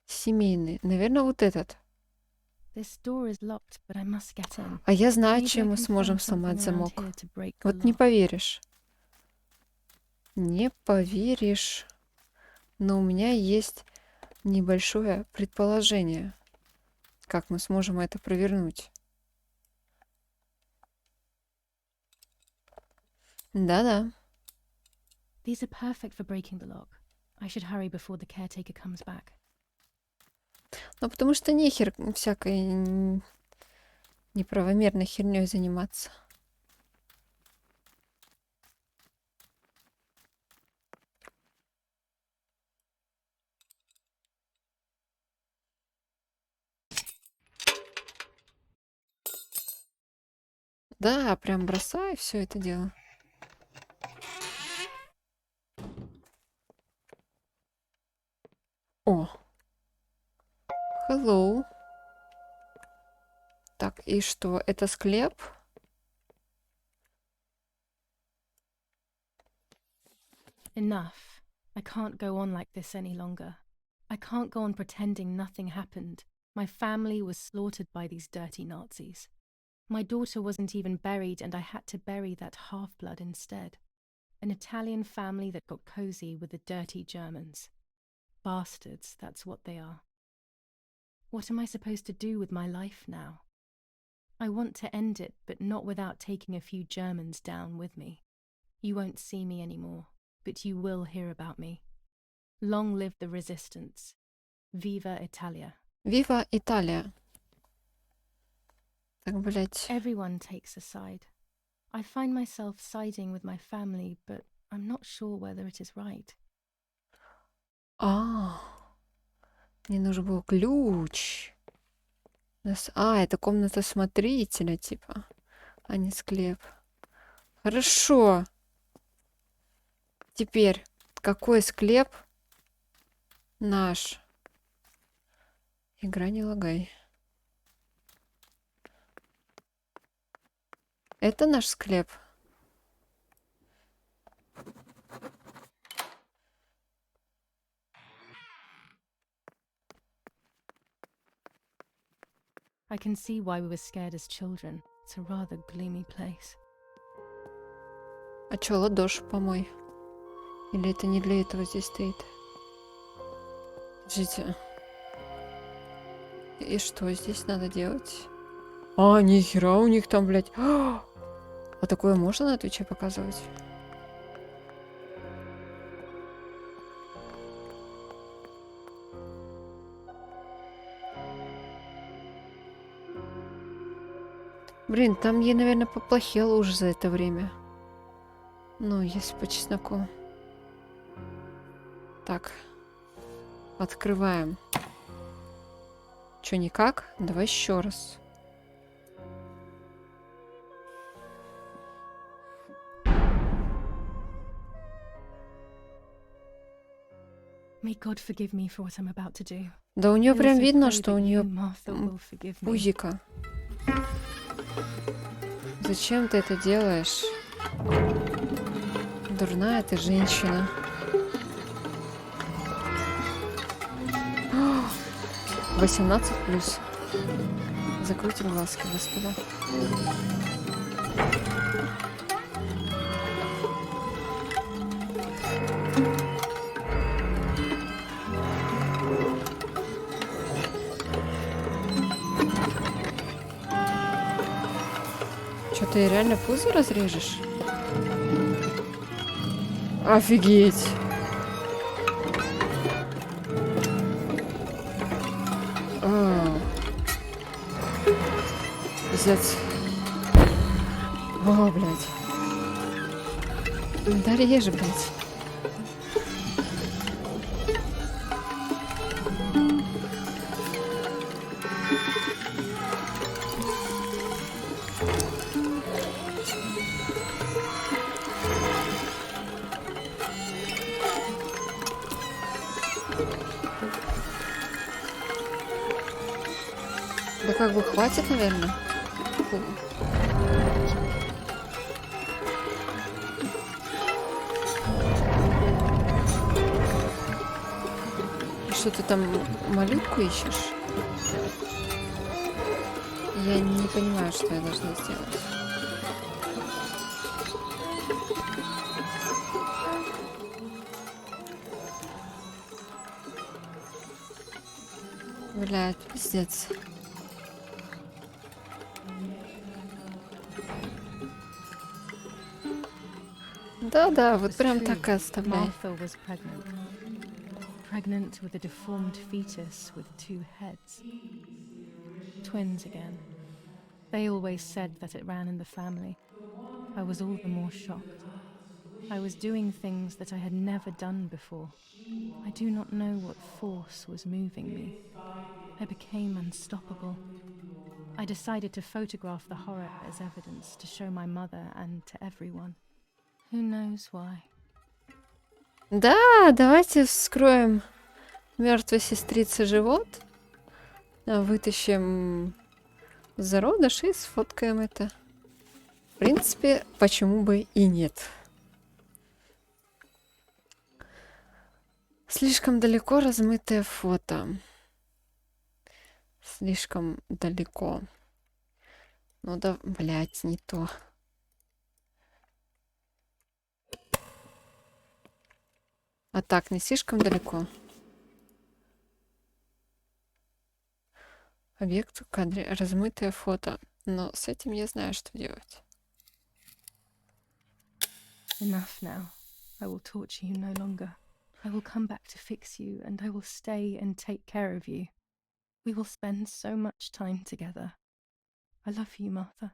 Семейный. Наверное, вот этот. This door is locked, but I must get in. А я знаю, Maybe I чем мы can сможем find сломать something around замок. here to break the Вот не lock. поверишь. Не поверишь. Но у меня есть небольшое предположение, как мы сможем это провернуть. Да-да. These are perfect for breaking the lock. I should hurry before the caretaker comes back. Ну, потому что нехер всякой неправомерной херней заниматься. Да, прям бросай все это дело. О. Hello. Так, и что? Это склеп? Enough. I can't go on like this any longer. I can't go on pretending nothing happened. My family was slaughtered by these dirty Nazis. My daughter wasn't even buried, and I had to bury that half-blood instead. An Italian family that got cozy with the dirty Germans. Bastards, that's what they are. What am I supposed to do with my life now? I want to end it, but not without taking a few Germans down with me. You won't see me anymore, but you will hear about me. Long live the resistance. Viva Italia. Viva Italia. Так, блядь. Everyone takes a side. I find myself siding with my family, but I'm not sure whether it is right. Мне нужен был ключ. Это комната смотрителя, типа, а не склеп. Хорошо. Теперь, какой склеп наш? Игра не лагай. Это наш склеп. I can see why we were scared as children. It's a rather gloomy place. А чё, ладоши помой? Или это не для этого здесь стоит? Подождите. И что здесь надо делать? Нихера у них там, блядь. А такое можно на Твиче показывать? Блин, там ей, наверное, поплохело уже за это время. Ну, если по чесноку. Так. Открываем. Чё, никак? Давай еще раз. May God forgive me for what I'm about to do. Да у нее I прям also видно, pray что у that нее you, Martha, will forgive me. пузика. Зачем ты это делаешь? Дурная ты женщина. 18+. Закройте глазки, господа. Что, ты реально пузо разрежешь? Офигеть! Пиздец. О, блядь. Да режь, блядь. Да как бы хватит, наверное. Что ты там малютку ищешь? Я не понимаю, что я должна сделать. Блядь, пиздец. Да-да, вот прям так и оставляй. Martha was pregnant. Pregnant with a deformed fetus with 2 heads. Twins again. They always said that it ran in the family. I was all the more shocked. I was doing things that I had never done before. I do not know what force was moving me. I became unstoppable. I decided to photograph the horror as evidence to show my mother and to everyone. Who knows why? Да, давайте вскроем мертвой сестрице живот, вытащим зародыш и сфоткаем это. В принципе, почему бы и нет. Слишком далеко размытое фото. Слишком далеко. Ну да, блядь, не то. А так, не слишком далеко. Объект в кадре. Размытое фото. Но с этим я знаю, что делать. Enough now. I will torture you no longer. I will come back to fix you, and I will stay and take care of you. We will spend so much time together. I love you, Martha.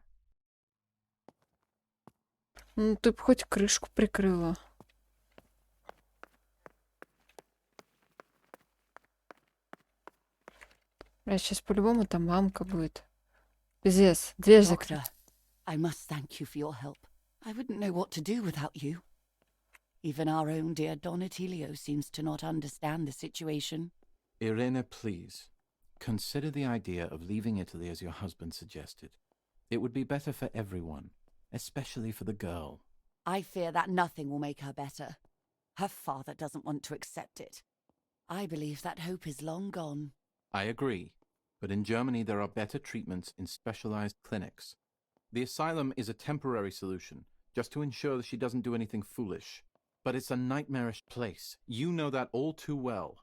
Ну, ты бы хоть крышку прикрыла. Бля, сейчас по-любому там мамка будет. Пиздец, дверь закрыта. Doctor, I must thank you for your help. I wouldn't know what to do without you. Even our own dear Donatelio seems to not understand the situation. Irene, please. Consider the idea of leaving Italy as your husband suggested. It would be better for everyone, especially for the girl. I fear that nothing will make her better. Her father doesn't want to accept it. I believe that hope is long gone. I agree, but in Germany there are better treatments in specialized clinics. The asylum is a temporary solution, just to ensure that she doesn't do anything foolish. But it's a nightmarish place. You know that all too well.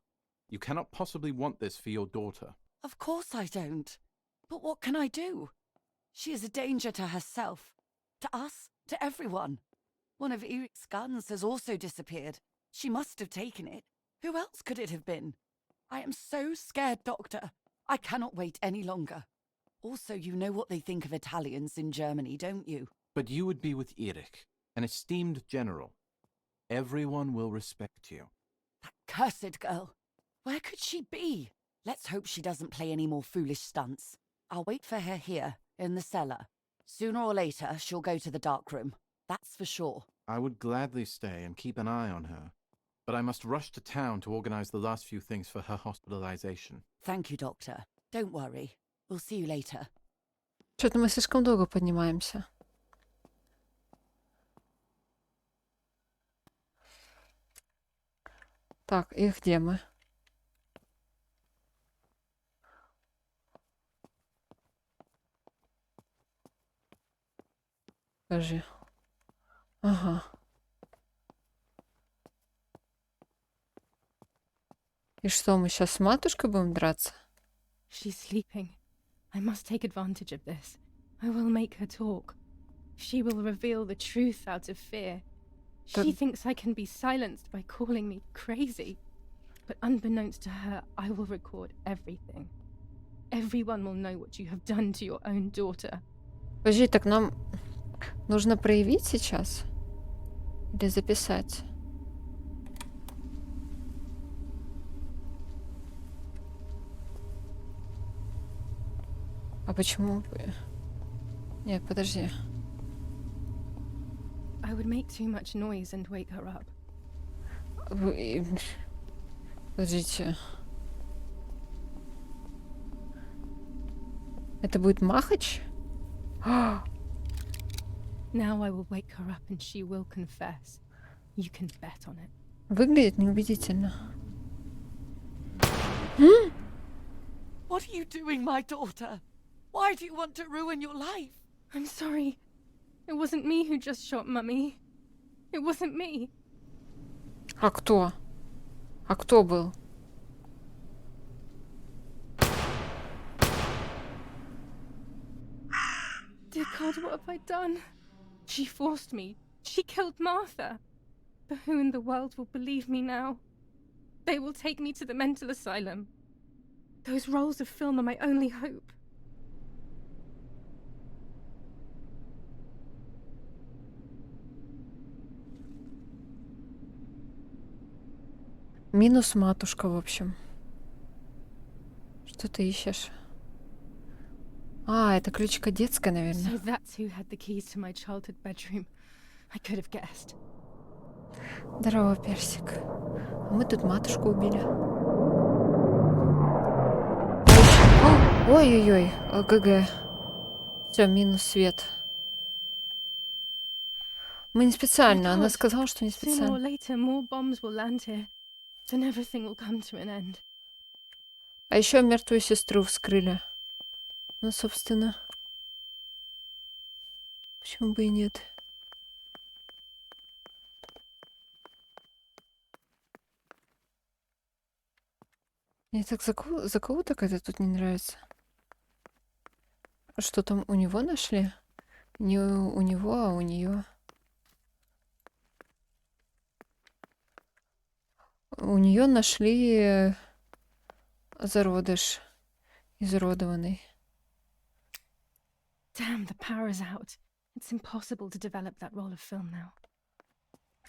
You cannot possibly want this for your daughter. Of course I don't. But what can I do? She is a danger to herself, to us, to everyone. One of Eric's guns has also disappeared. She must have taken it. Who else could it have been? I am so scared, Doctor. I cannot wait any longer. Also, you know what they think of Italians in Germany, don't you? But you would be with Erik, an esteemed general. Everyone will respect you. That cursed girl. Where could she be? Let's hope she doesn't play any more foolish stunts. I'll wait for her here, in the cellar. Sooner or later, she'll go to the dark room. That's for sure. I would gladly stay and keep an eye on her. But I must rush to town to organize the last few things for her hospitalization. Thank you, Doctor. Don't worry. We'll see you later. Что-то мы слишком долго поднимаемся. Так, и где мы? Подожди. Ага. И что, мы сейчас с матушкой будем драться? She's sleeping. I must take advantage of this. I will make her talk. She will reveal the truth out of fear. She thinks I can be silenced by calling me crazy. But unbeknownst to her, I will record everything. Everyone will know what you have done to your own daughter. Подожди, так нам нужно проявить сейчас? Или записать? А почему? Нет, подожди. I would make too much noise and wake her up. Подождите. Это будет Махач? Now I will wake her up and she will confess. You can bet on it. Выглядит неубедительно. What are you doing, my daughter? Why do you want to ruin your life? I'm sorry. It wasn't me who just shot Mummy. It wasn't me. А кто? А кто был? Dear God, what have I done? She forced me. She killed Martha. But who in the world will believe me now? They will take me to the mental asylum. Those rolls of film are my only hope. Минус матушка, в общем. Что ты ищешь? А, это ключика детская, So наверное. that's who had the keys to my childhood bedroom. I could have guessed. Здорово, Персик. А мы тут матушку убили. Ой-ой-ой, ГГ. Все, минус свет. Мы не специально, она сказала, что не Sooner or специально. later, more bombs will land here. Then everything will come to an end. А еще мертвую сестру вскрыли. Ну, собственно. Почему бы и нет? Мне так за кого так это тут не нравится? Что там у него нашли? Не у него, а у нее. У нее нашли зародыш изуродованный. Damn, the power is out. It's impossible to develop that roll of film now.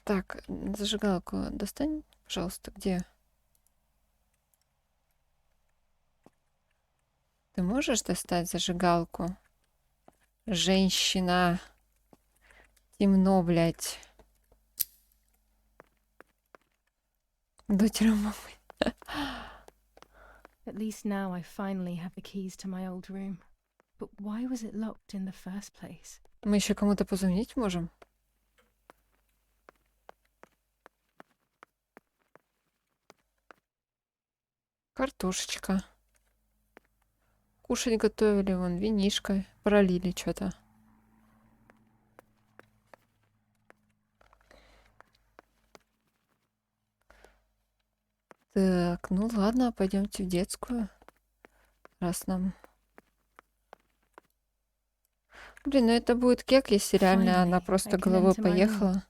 Так, зажигалку достань, пожалуйста, где? Ты можешь достать зажигалку? Женщина. Темно, Дочера мамы. At least now I finally have the keys to my old room. But why was it locked in the first place? Мы еще кому-то позвонить можем? Картошечка. Кушать готовили, вон, винишко. Пролили что-то. Так, ну ладно, пойдемте в детскую. Раз нам... Блин, ну это будет кек, если реально она Finally, просто I can головой enter my room. поехала.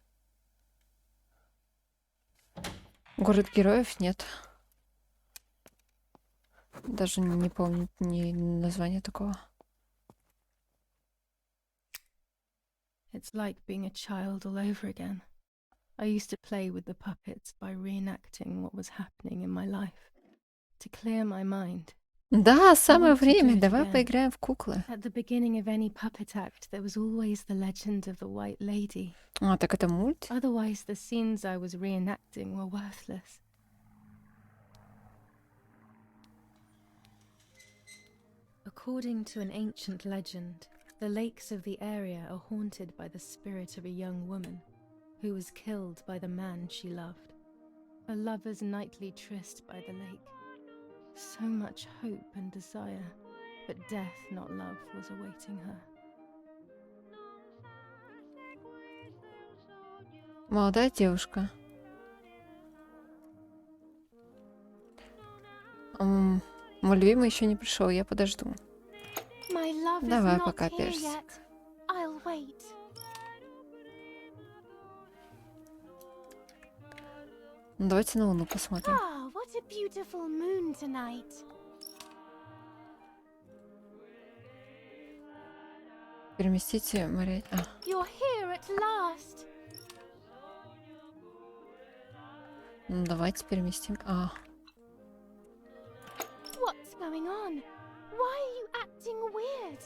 Город героев нет. Даже не помню ни названия такого. It's like being a child all over again. I used to play with the puppets by reenacting what was happening in my life, to clear my mind. Да, самое want to do время. it Давай again. поиграем в куклы. At the beginning of any puppet act, there was always the legend of the White Lady. А, так это мульт? Otherwise, the scenes I was reenacting were worthless. According to an ancient legend, the lakes of the area are haunted by the spirit of a young woman who was killed by the man she loved. A lover's nightly tryst by the lake. So much hope and desire, but death, not love, was awaiting her. Молодая девушка. Мой любимый еще не пришел, я подожду. My love is Давай not пока here пешься. yet. I'll wait. Ну, давайте на Луну посмотрим. Ah, what a beautiful moon tonight. Переместите Мария. You're here at last. Ну, давайте переместим. What's going on? Why are you acting weird?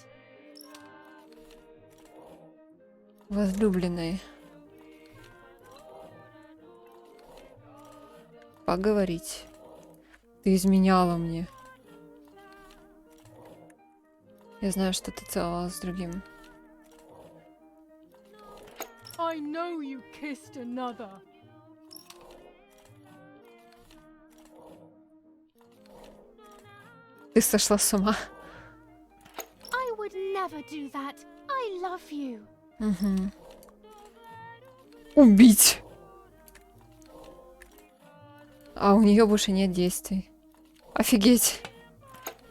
Возлюбленный. Поговорить. Ты изменяла мне. Я знаю, что ты целовалась с другим. I know you kissed another. Ты сошла с ума. I would never do that. I love you. Угу. Убить. А у нее больше нет действий. Офигеть.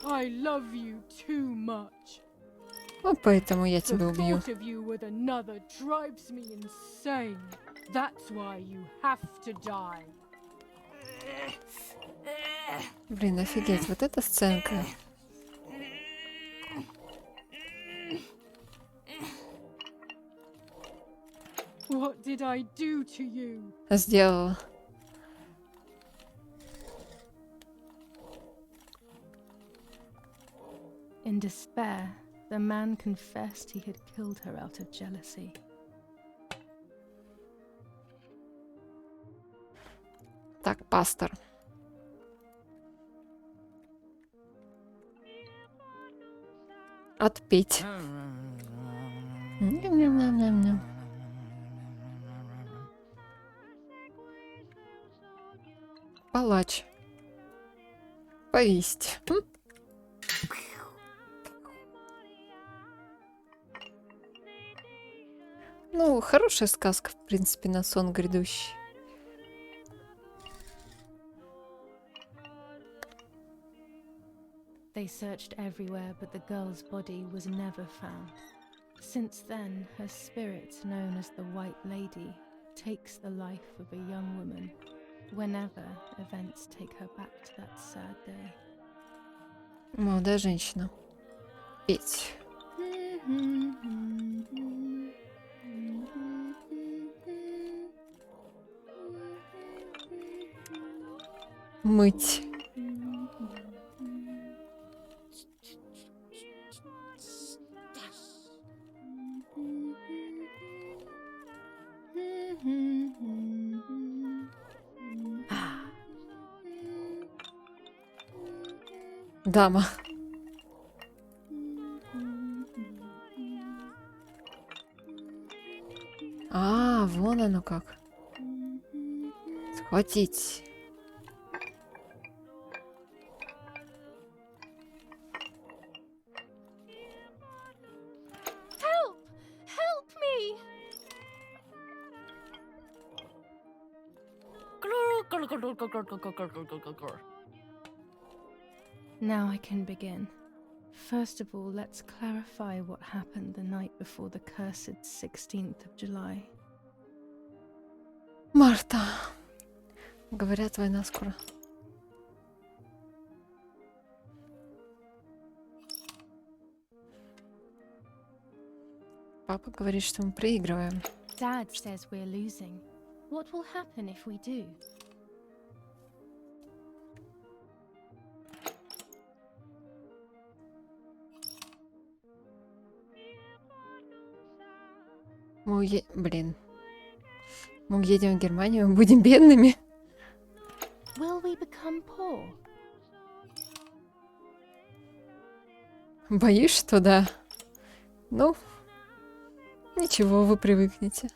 I love you too much. Вот поэтому я The тебя убью. thought of you with another drives me insane. That's why you have to die. Блин, офигеть, вот эта сценка. What did I do to you? Сделала. In despair, the man confessed he had killed her out of jealousy. Так, пастор. Отпеть. Ням-ням-ням-ням-ням. Палач. Повесить. Ну, хорошая сказка, в принципе, на сон грядущий. They searched everywhere, but the girl's body was never found. Since then, her spirit, known as the White Lady, takes the life of a young woman whenever events take her back to that sad day. Молодая женщина. Петь. Мыть. Дама. Вон оно как. Схватить. Help! Help me! Now I can begin. First of all, let's clarify what happened the night before the cursed 16th of July. Марта. Говорят, война скоро. Папа говорит, что мы проигрываем. Dad says we're losing. What will happen if we do? Блин. Мы уедем в Германию, мы будем бедными. Will we become poor? Боюсь, что да. Ну, ничего, вы привыкнете.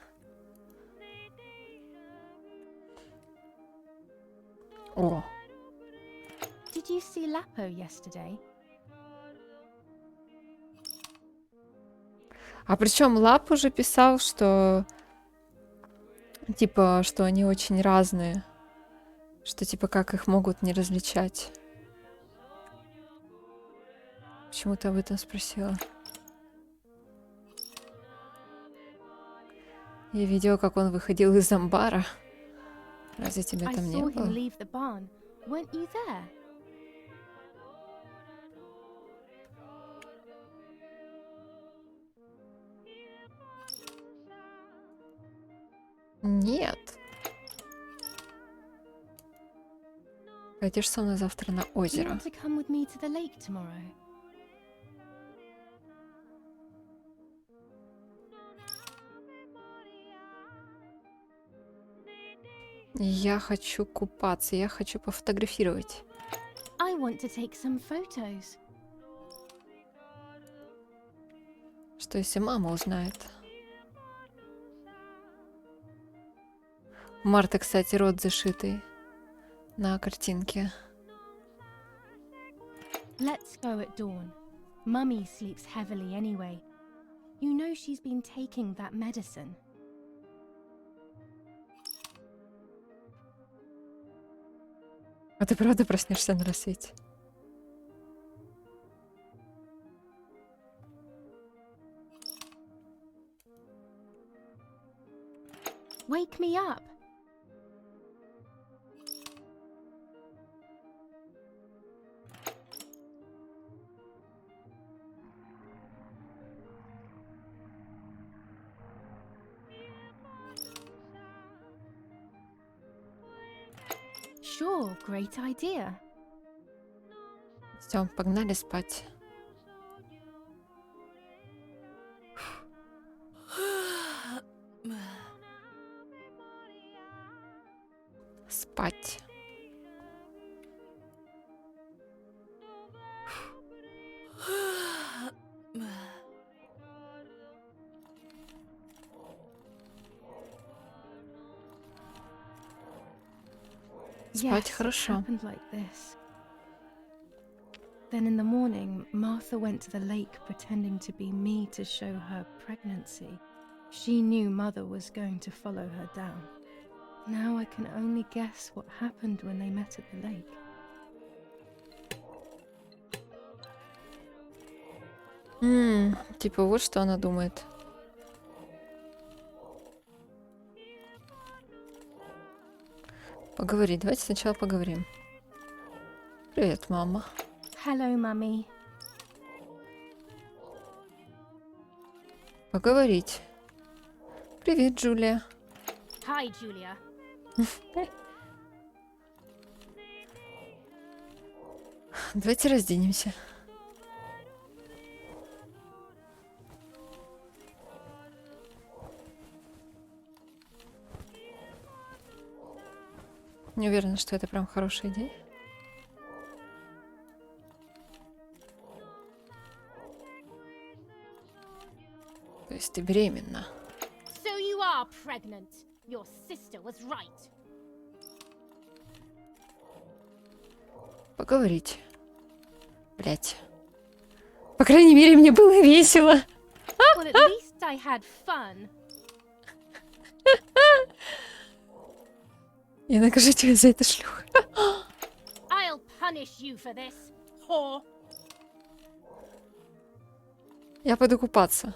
О, Did you see Lapo yesterday? а причем Лап уже писал, что типа, что они очень разные. Что типа, как их могут не различать. Почему ты об этом спросила? Я видела, как он выходил из амбара. Разве тебя I там не saw him было? leave the barn. Weren't you there? Нет. Пойдешь со мной завтра на Do you озеро. want to come with me to the lake tomorrow? Я хочу купаться, я хочу пофотографировать. I want to take some photos. Что если мама узнает? У Марты, кстати, рот зашитый на картинке. Let's go at dawn. Mummy sleeps heavily anyway. You know she's been taking that medicine. А ты правда проснешься на рассвете? Wake me up. Sure, great idea. Все, погнали спать. Спать. Спать Yes, it хорошо. happened like this. Then in the morning, Martha went to the lake pretending to be me to show her pregnancy. She knew Mother was going to follow her down. Now I can only guess what happened when they met at the lake. Типа вот что она думает. Поговорить. Давайте сначала поговорим. Привет, мама. Hello, Mummy. Поговорить. Привет, Джулия. Hi, Julia. Давайте разденемся. Не уверена, что это прям хорошая идея. То есть ты беременна. So you are pregnant. Your sister was right. Поговорить. Блять. По крайней мере, мне было весело. Well, at least I had fun. Я накажу тебя за это, шлюха. I'll punish you for this, whore. Я пойду купаться.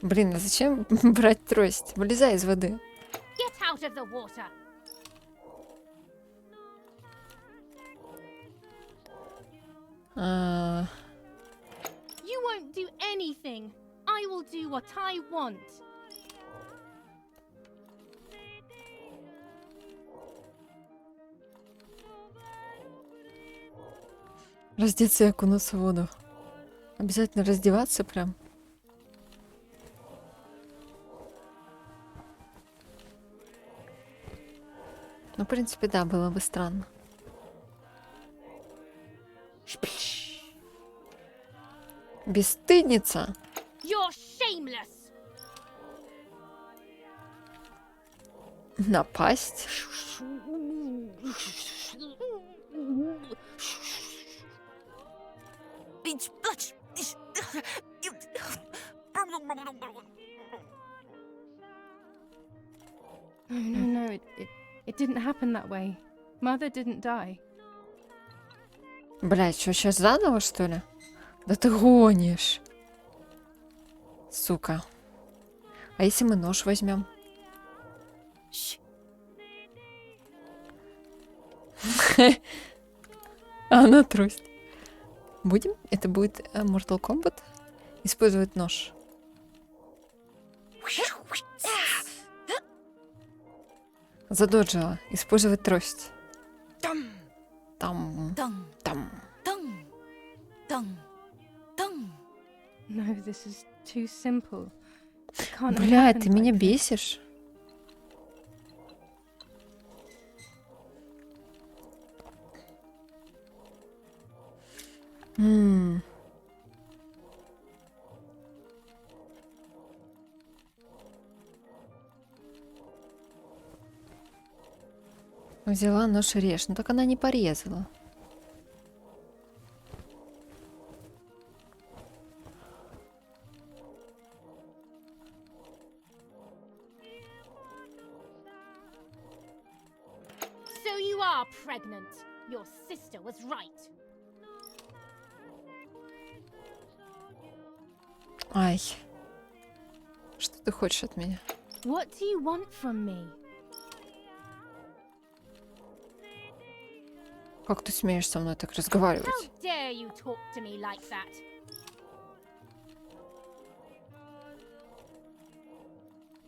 Блин, а зачем брать трость? Вылезай из воды. Get out of the water. А, You won't do anything. I will do what I want. раздеться и окунуться в воду. Обязательно раздеваться прям. Ну, в принципе, да, было бы странно. Бесстыдница! You're shameless. Напасть? No, it didn't happen that way. Mother didn't die. Блядь, что, сейчас заново, что ли? Да ты гонишь. Сука. А если мы нож возьмем? А на трость. Будем? Это будет Mortal Kombat? Использовать нож. Задоджила. Использовать трость. Там. Там. No, this is too simple. It can't have Блядь, happened ты меня like this. бесишь. Взяла нож и режь. Ну так она не порезала. So you are pregnant. Your sister was right. Ай. Что ты хочешь от меня? What do you want from me? Как ты смеешь со мной так разговаривать? How dare you talk to me like that?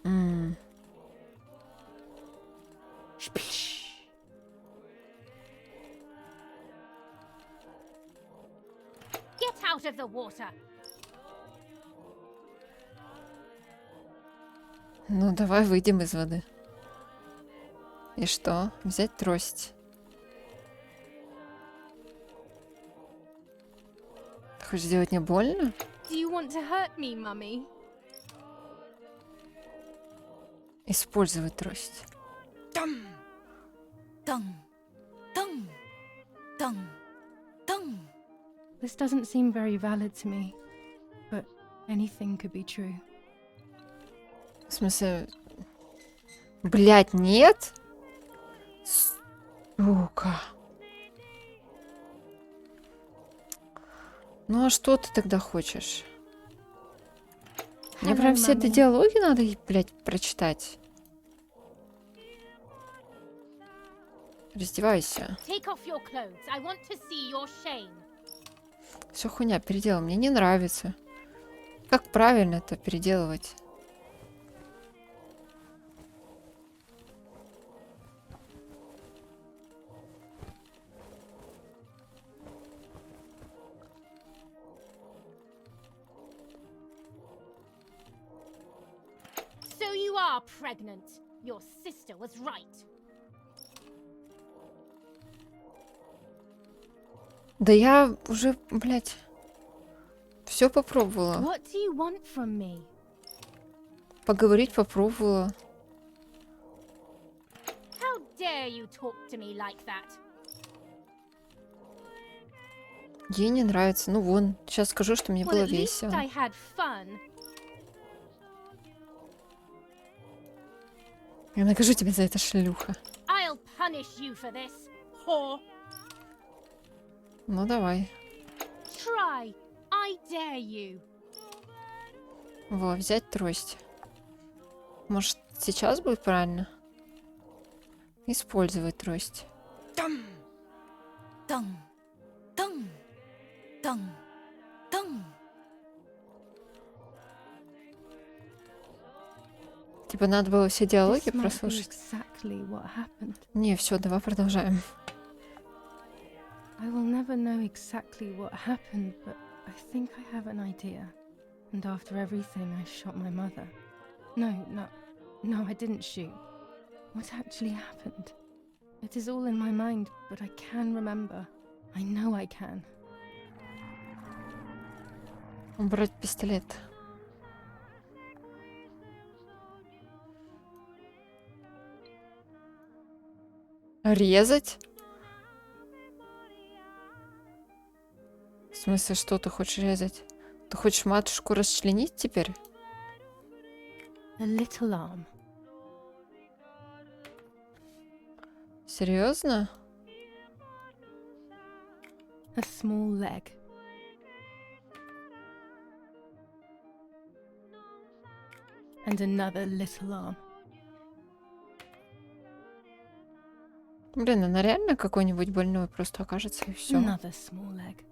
М. Get out of the water. Ну, давай выйдем из воды. И что? Взять трость. Ты хочешь сделать мне больно? Do you want to hurt me, Mummy? Использовать трость. This doesn't seem very valid to me, but anything could be true. В смысле... Блядь, нет? Сука. Ну а что ты тогда хочешь? Мне Hello, прям все эти Mummy. диалоги надо, блядь, прочитать. Раздевайся. Take off your clothes. I want to see your shame. Все хуйня, переделал. Мне не нравится. Как правильно это переделывать? So you are pregnant. Your sister was right. Да я уже, блядь, все попробовала. What do you want from me? Поговорить попробовала. How dare you talk to me like that? Ей не нравится. Ну вон, сейчас скажу, что мне Well, было at least весело. I had fun. Я накажу тебя за это, шлюха. I'll punish you for this, whore. Ну давай. Try. I dare you. Во, взять трость. Может, сейчас будет правильно? Использовать трость. Dung. Dung. Типа надо было все диалоги This might be прослушать. exactly what happened. Не, все, давай продолжаем. I will never know exactly what happened, but I think I have an idea. And after everything, I shot my mother. No, I didn't shoot. What actually happened? It is all in my mind, but I can remember. I know I can. Убрать пистолет. Резать? В смысле, что ты хочешь резать? Ты хочешь матушку расчленить теперь? The little arm. Серьезно? A small leg. And another little arm. Блин, она реально какой-нибудь больной просто окажется и все. Another small leg.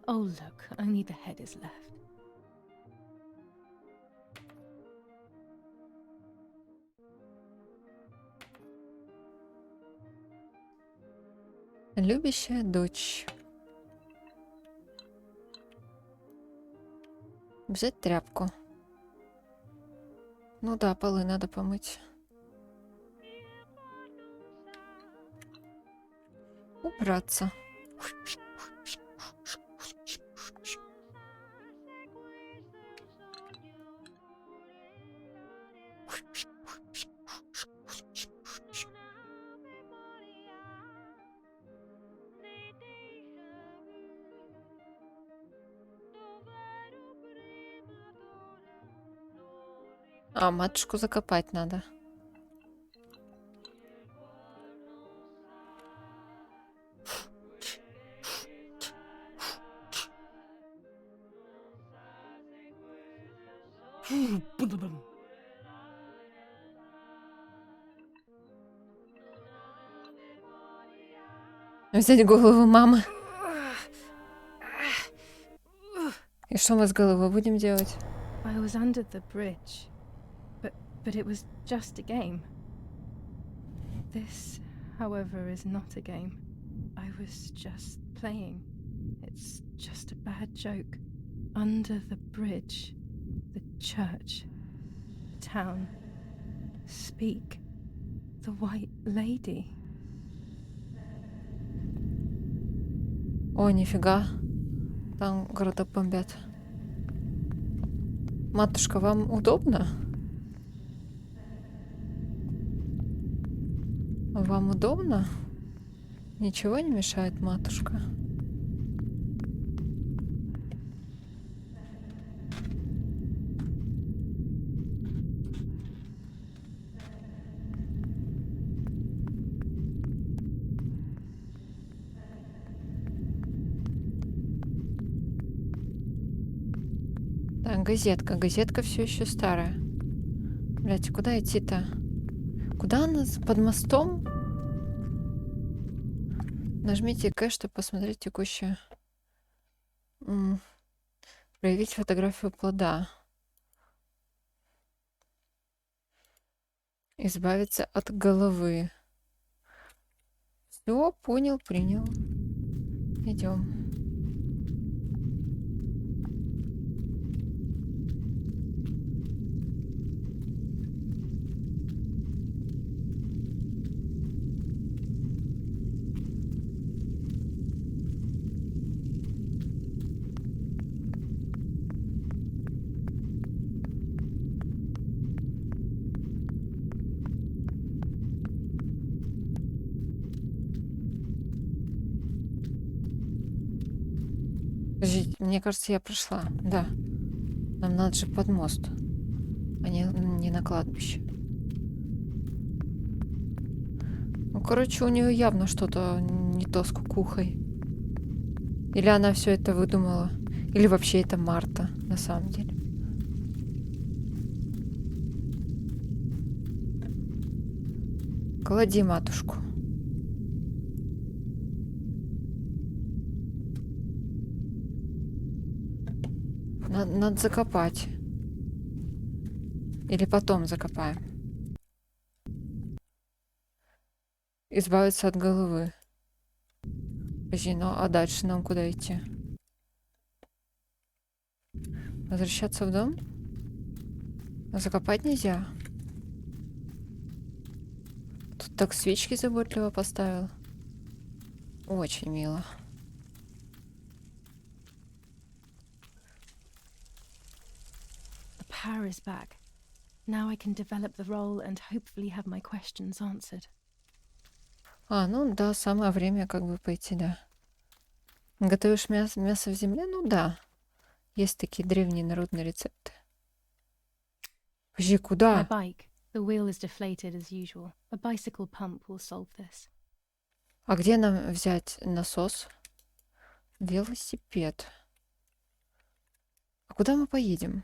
Oh, look, only the head is left. Любящая дочь. Взять тряпку. Ну да, полы надо помыть. Убраться. А, матушку закопать надо. Взять голову мамы. И что мы с головой будем делать? I was under the bridge, but it was just a game. This, however, is not a game. I was just playing. It's just a bad joke. Under the bridge, the church, town, speak, the white lady. О, нифига. Там городок бомбят. Матушка, вам удобно? Вам удобно? Ничего не мешает, матушка? Так, газетка. Газетка все еще старая. Блять, куда идти-то? Куда нас? Под мостом? Нажмите К, чтобы посмотреть текущее. Проявить фотографию плода. Избавиться от головы. Все, понял, принял. Идем. Подождите, мне кажется, я прошла. Да. Нам надо же под мост, а не на кладбище. Ну, короче, у нее явно что-то не то с кукухой. Или она все это выдумала. Или вообще это Марта, на самом деле. Клади матушку. Надо закопать. Или потом закопаем. Избавиться от головы. Подожди, ну а дальше нам куда идти? Возвращаться в дом? А закопать нельзя. Тут так свечки заботливо поставил. Очень мило. The power is back. Now I can develop the role and hopefully have my questions answered. А, ну да, самое время как бы пойти, да. Готовишь мясо в земле? Ну да. Есть такие древние народные рецепты. Подожди, My куда? bike. The wheel is deflated as usual. A bicycle pump will solve this. А где нам взять насос? Велосипед. А куда мы поедем?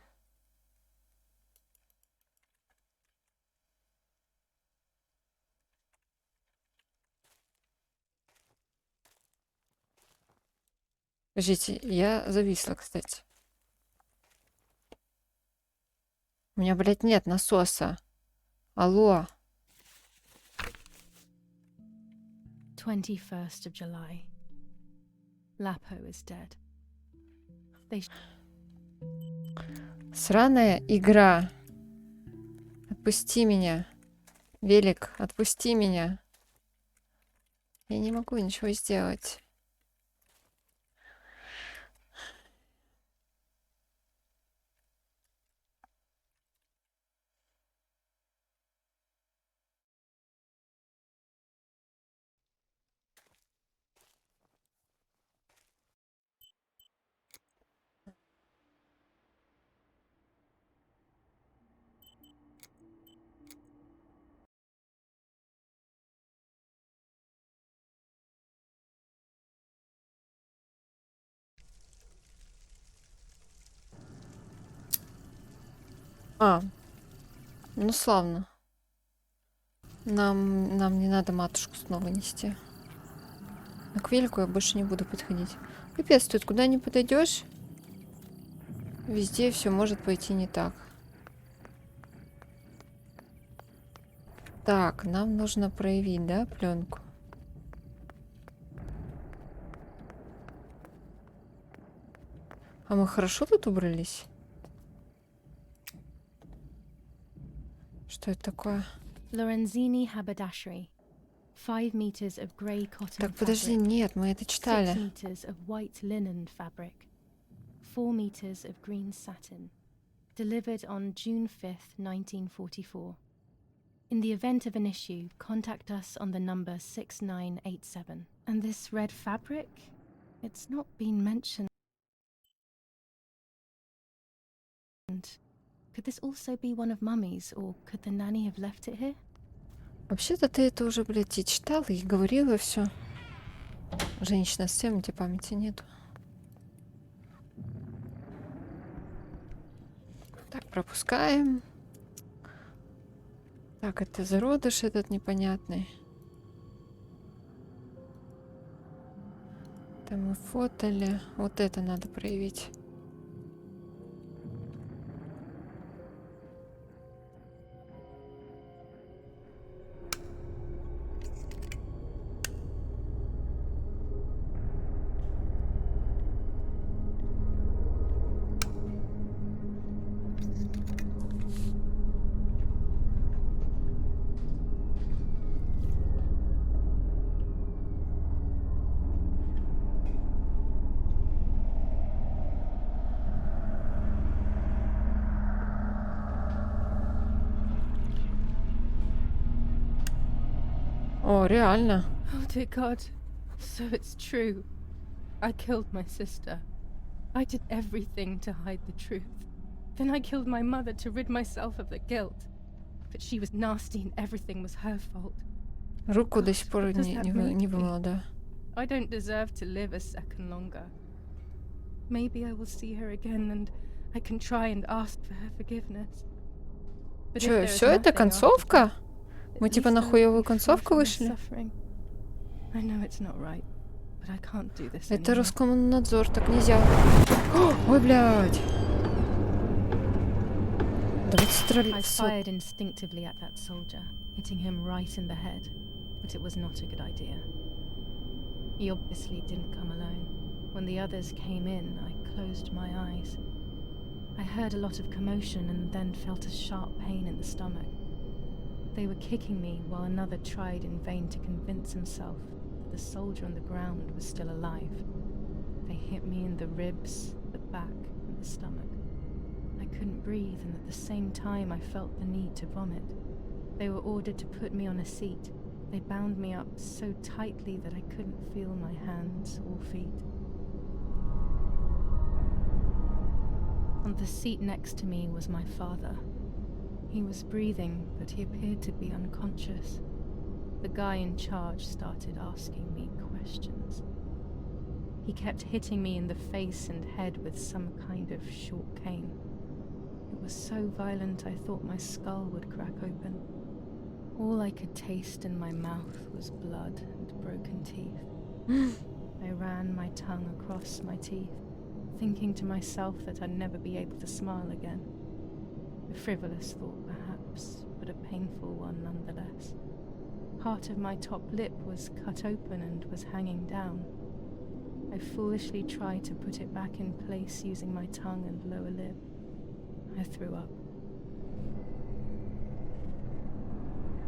Подождите, я зависла, кстати. У меня, блядь, нет насоса. Алло. 21st of July. Lapo is dead. Сраная игра. Отпусти меня. Велик, отпусти меня. Я не могу ничего сделать. А, ну славно. Нам не надо матушку снова нести. Но к велику я больше не буду подходить. Капец, тут куда не подойдешь, везде все может пойти не так. Так, нам нужно проявить, да, пленку? А мы хорошо тут убрались? Что это такое? Lorenzini haberdashery. 5 meters of grey cotton Так, подожди, fabric. нет, мы это 6 читали. meters of white linen fabric. 4 meters of green satin. Delivered on June 5th, 1944. In the event of an issue, contact us on the number 6987. And this red fabric? It's not been mentioned. Could this also be one of Mummy's, or could the nanny have left it here? Вообще-то ты это уже, блядь, и читала, и говорила все. Женщина, с тем у тебя памяти нету. Так, пропускаем. Так, это зародыш этот непонятный. Это мы фотали. Вот это надо проявить. О, реально. Oh dear God. So it's true. I killed my sister. I did everything to hide the truth. Then I killed my mother to rid myself of the guilt. But she was nasty and everything was her fault. Руку до сих пор What does не, that не, make не me? вымыла, да. I don't deserve to live a second longer. Maybe I will see her again and I can try and ask for her forgiveness. But if Чё, there is все это nothing after концовка? that, Мы at типа least на I will хуевую be free концовку from this вышли? suffering. I know it's not right, but I can't do this Это anymore. Роскомнадзор, так нельзя. Ой, блядь. Давайте I стреляем. fired instinctively at that soldier, hitting him right in the head, but it was not a good idea. He obviously didn't come alone. When the others came in, I closed my eyes. I heard a lot of commotion and then felt a sharp pain in the stomach. They were kicking me while another tried in vain to convince himself that the soldier on the ground was still alive. They hit me in the ribs, the back, and the stomach. I couldn't breathe, and at the same time I felt the need to vomit. They were ordered to put me on a seat. They bound me up so tightly that I couldn't feel my hands or feet. On the seat next to me was my father. He was breathing, but he appeared to be unconscious. The guy in charge started asking me questions. He kept hitting me in the face and head with some kind of short cane. It was so violent I thought my skull would crack open. All I could taste in my mouth was blood and broken teeth. I ran my tongue across my teeth, thinking to myself that I'd never be able to smile again. A frivolous thought, perhaps, but a painful one nonetheless. Part of my top lip was cut open and was hanging down. I foolishly tried to put it back in place using my tongue and lower lip. I threw up.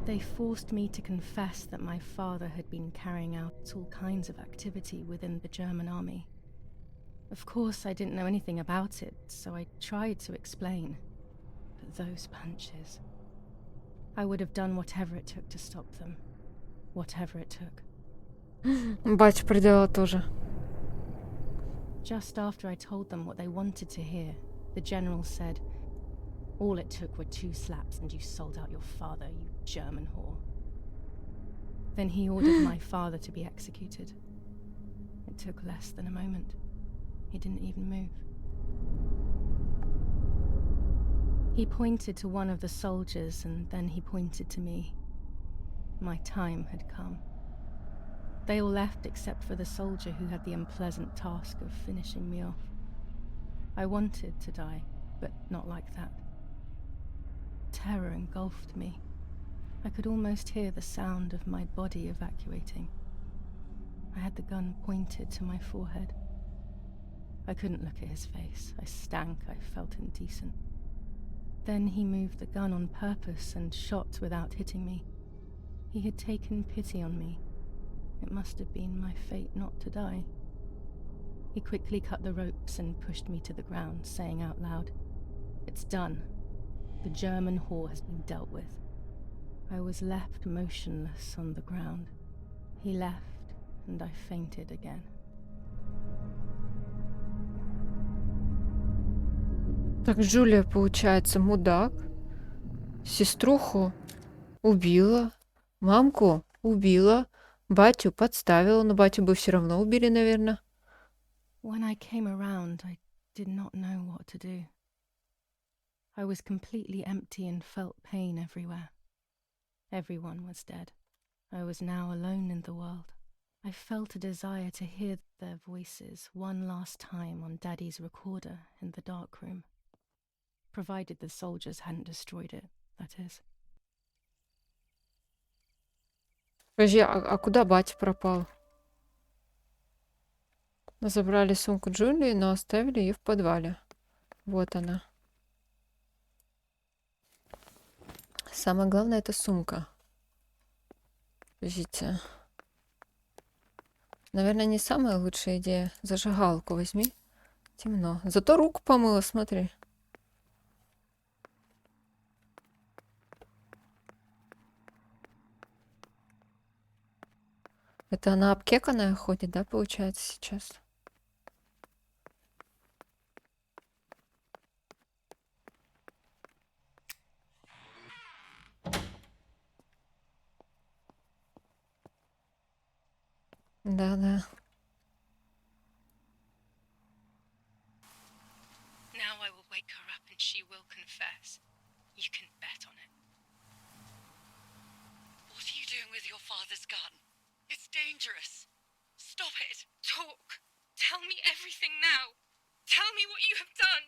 They forced me to confess that my father had been carrying out all kinds of activity within the German army. Of course, I didn't know anything about it, so I tried to explain. But those punches... I would have done whatever it took to stop them. Whatever it took. Батя предала тоже. Just after I told them what they wanted to hear, the general said, "All it took were 2 slaps and you sold out your father, you German whore." Then he ordered my father to be executed. It took less than a moment. He didn't even move. He pointed to one of the soldiers and then he pointed to me. My time had come. They all left except for the soldier who had the unpleasant task of finishing me off. I wanted to die, but not like that. Terror engulfed me. I could almost hear the sound of my body evacuating. I had the gun pointed to my forehead. I couldn't look at his face. I stank. I felt indecent. Then he moved the gun on purpose and shot without hitting me. He had taken pity on me. It must have been my fate not to die. He quickly cut the ropes and pushed me to the ground, saying out loud, "It's done. The German whore has been dealt with." I was left motionless on the ground. He left, and I fainted again. Так, Джулия, получается, мудак. Сеструху убила. Мамку убила. Батю подставила, но батю бы все равно убили, наверное. When I came around, I did not know what to do. I was completely empty and felt pain everywhere. Everyone was dead. I was now alone in the world. I felt a desire to hear their voices one last time on Daddy's recorder in the dark room. Provided the soldiers hadn't destroyed it, that is. Подожди, а куда батя пропал? Забрали сумку Джулии, но оставили ее в подвале. Вот она. Самое главное — это сумка. Подождите. Наверное, не самая лучшая идея. Зажигалку возьми. Темно. Зато руку помыла, смотри. Это она обкеканная ходит, да, получается, сейчас? Да-да. Now I will wake her up and she will confess. You can bet on it. What are you doing with your father's gun? It's dangerous. Stop it. Talk. Tell me everything now. Tell me what you have done.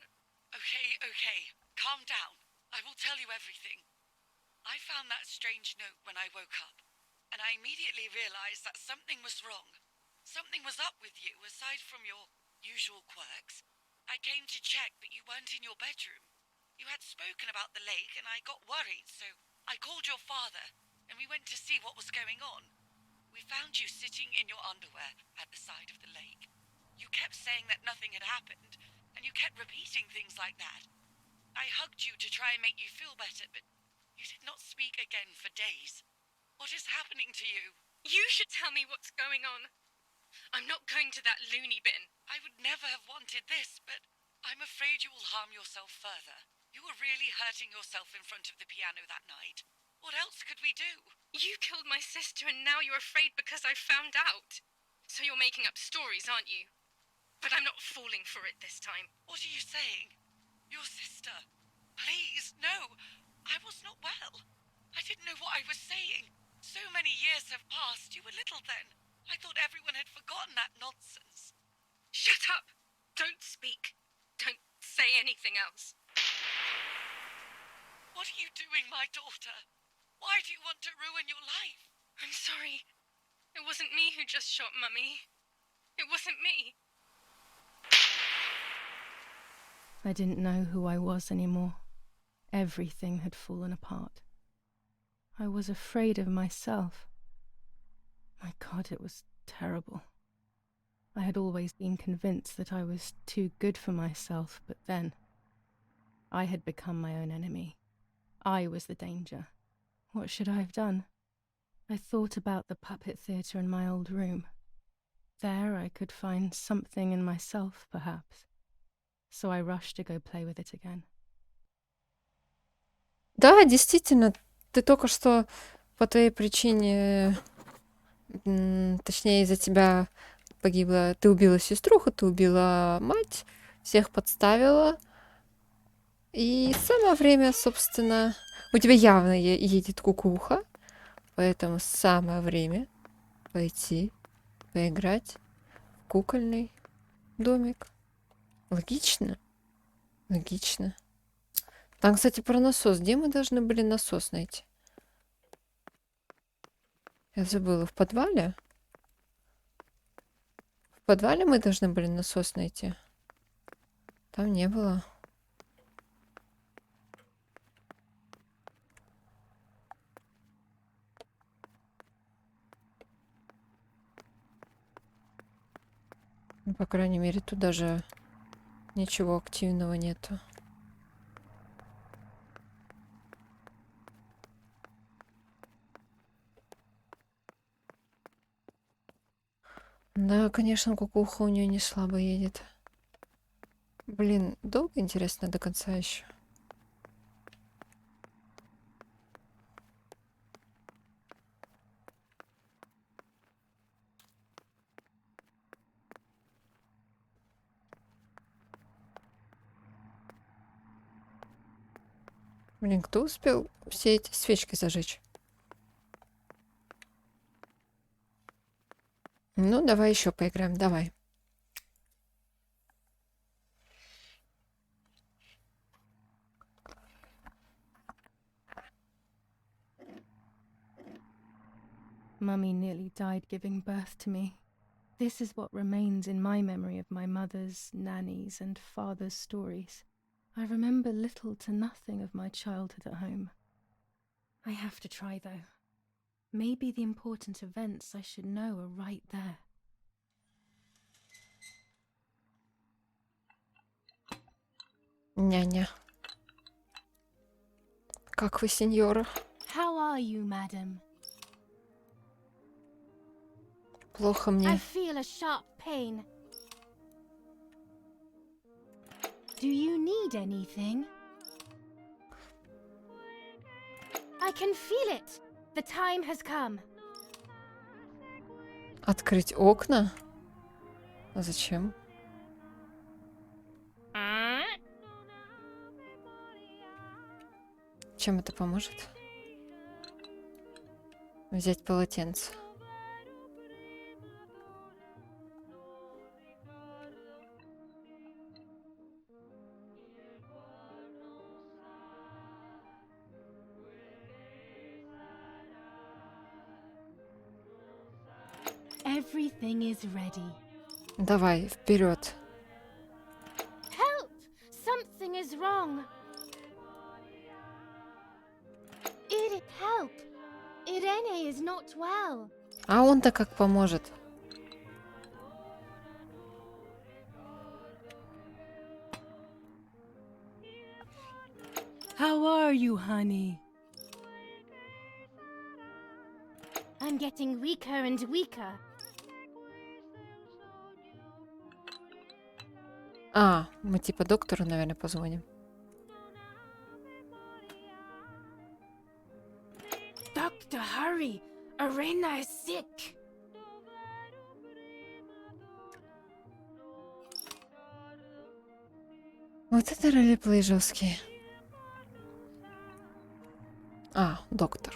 Okay. Calm down. I will tell you everything. I found that strange note when I woke up, and I immediately realized that something was wrong. Something was up with you, aside from your usual quirks. I came to check, but you weren't in your bedroom. You had spoken about the lake, and I got worried, so I called your father, and we went to see what was going on. We found you sitting in your underwear at the side of the lake. You kept saying that nothing had happened, and you kept repeating things like that. I hugged you to try and make you feel better, but you did not speak again for days. What is happening to you? You should tell me what's going on. I'm not going to that loony bin. I would never have wanted this, but I'm afraid you will harm yourself further. You were really hurting yourself in front of the piano that night. What else could we do? You killed my sister and now you're afraid because I found out. So you're making up stories, aren't you? But I'm not falling for it this time. What are you saying? Your sister? Please, no. I was not well. I didn't know what I was saying. So many years have passed. You were little then. I thought everyone had forgotten that nonsense. Shut up! Don't speak. Don't say anything else. What are you doing, my daughter? Why do you want to ruin your life? I'm sorry. It wasn't me who just shot Mummy. It wasn't me. I didn't know who I was anymore. Everything had fallen apart. I was afraid of myself. My God, it was terrible. I had always been convinced that I was too good for myself, but then I had become my own enemy. I was the danger. What should I have done? I thought about the puppet theatre in my old room. There I could find something in myself, perhaps. So I rushed to go play with it again. Да, действительно, ты только что по твоей причине, точнее, из-за тебя погибла. Ты убила сеструху, ты убила мать, всех подставила. И самое время, собственно, у тебя явно едет кукуха, поэтому самое время пойти поиграть в кукольный домик. Логично? Логично. Там, кстати, про насос. Где мы должны были насос найти? Я забыла. В подвале? В подвале мы должны были насос найти? Там не было. Ну, по крайней мере, тут даже ничего активного нету. Да, конечно, кукуха у нее не слабо едет. Блин, долго, интересно, до конца еще? Блин, кто успел все эти свечки зажечь? Ну, давай еще поиграем, давай. Mummy nearly died giving birth to me. This is what remains in my memory of my mother's, nanny's, and father's stories. I remember little to nothing of my childhood at home. I have to try, though. Maybe the important events I should know are right there. Няня. Как вы, сеньора? How are you, madam? Плохо I мне. feel a sharp pain. Do you need anything? I can feel it. The time has come. Открыть окна? А зачем? Чем это поможет? Взять полотенце. Everything is ready. Давай, вперед. Help! Something is wrong. Help! Irene is not well. А он-то как поможет? How are you, honey? I'm getting weaker and weaker. А, мы типа доктору, наверное, позвоним. Doctor, hurry! Irene is sick. Вот это ролеплей жесткий. А, доктор.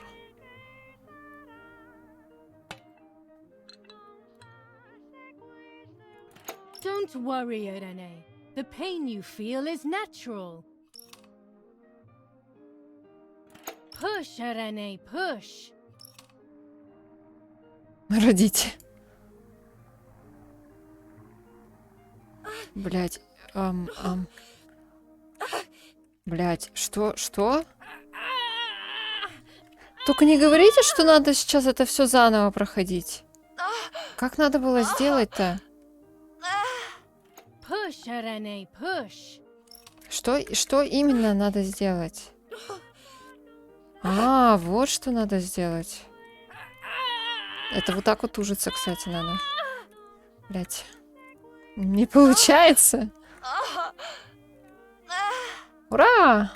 Don't worry, Irene. The pain you feel is natural. Push, Irene, push. Родите. Блять. Блять, что? Только не говорите, что надо сейчас это все заново проходить. Как надо было сделать-то? Push, Irene, push. Что именно надо сделать? А, вот что надо сделать. Это вот так вот ужиться, кстати, надо. Блять. Не получается. Ура!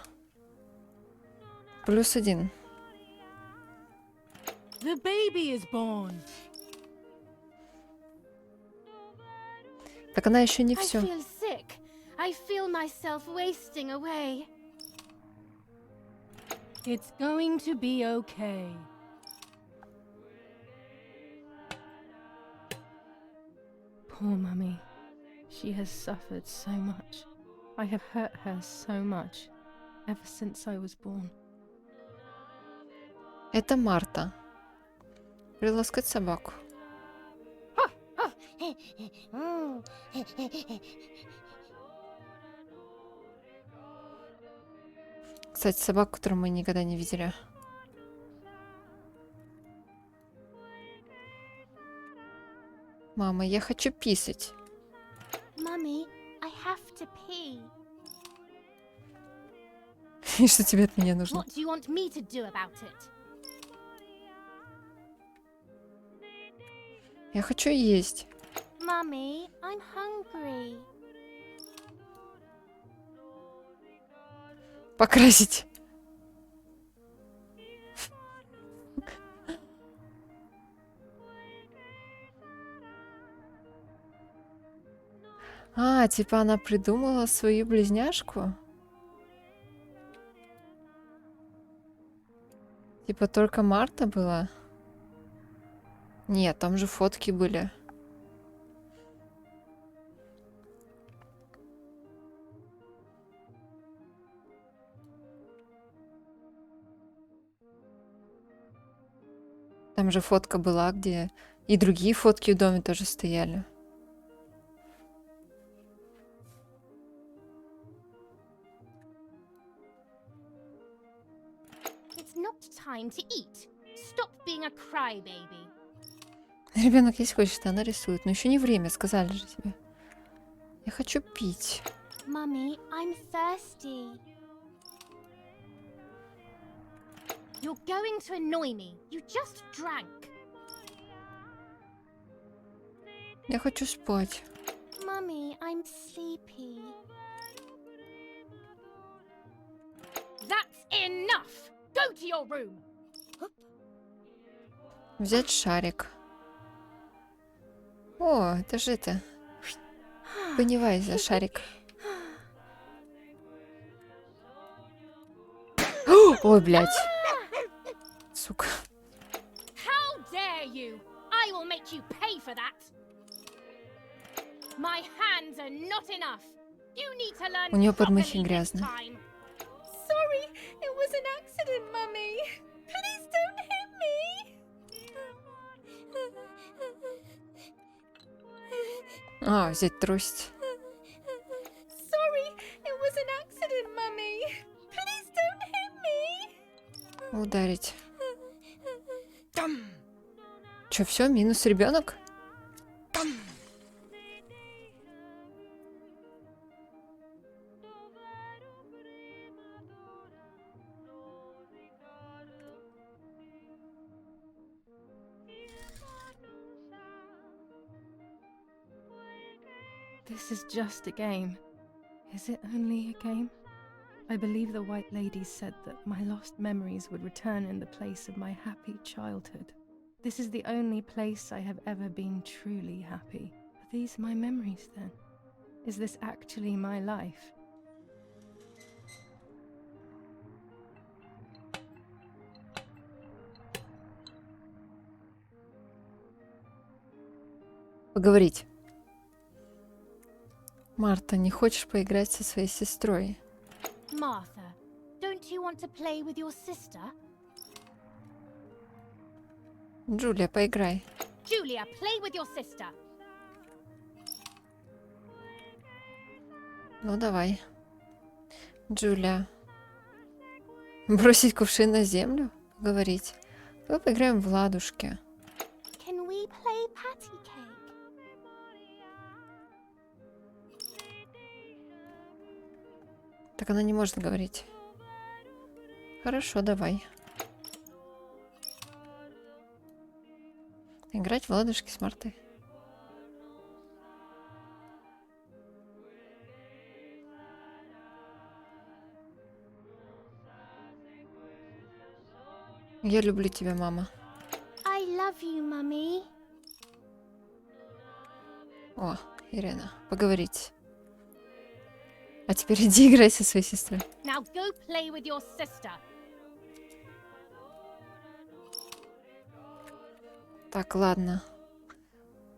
+1. The baby is born. Так она еще не I все. feel sick. I feel myself wasting away. It's going to be okay. Poor Mummy. She has suffered so much. I have hurt her so much ever since I was born. Это Марта. Приласкать собаку. Кстати, собаку, которую мы никогда не видели. Мама, я хочу писать. Mummy, I have to pee. И что тебе от меня нужно? What do you want me to do about it? Я хочу есть. Mummy, I'm hungry. Покрасить. А, типа она придумала свою близняшку? Типа только Марта была? Нет, там же фотки были. Там же фотка была, где и другие фотки в доме тоже стояли. It's not time to eat. Stop being a crybaby. Ребенок есть хочет, она рисует. Но еще не время, сказали же тебе. Я хочу пить. Mummy, I'm thirsty. You're going to annoy me. You just drank. Я хочу спать. Mummy, I'm sleepy. That's enough! Go to your room! Взять шарик. О, это же это. Понимай за шарик. Ой, блядь. Сука. How dare you! I will make you pay for that! My hands are not enough! You need to learn У нее под мышей properly this грязно. time. Sorry, it was an accident, Mummy. Please don't hit me. А, взять трость. Sorry, it was an accident, Mummy. Please don't hit me. Ударить. Чё, все, минус ребенок? This is just a game. Is it only a game? I believe the White Lady said that my lost memories would return in the place of my happy childhood. This is the only place I have ever been truly happy. Are these my memories then? Is this actually my life? Поговорить. Марта, не хочешь поиграть со своей сестрой? Martha, don't you want to play with your sister? Джулия, поиграй. Julia, play with your sister. Ну, давай. Джулия. Бросить кувшин на землю? Поговорить. Давай поиграем в ладушки. Can we play patty cake? Так она не может говорить. Хорошо, давай. Играть в ладушки с Мартой. Я люблю тебя, мама. I love you, Mummy. О, Ирина, поговорить. А теперь иди играй со своей сестрой. Now go play with your sister. Так, ладно.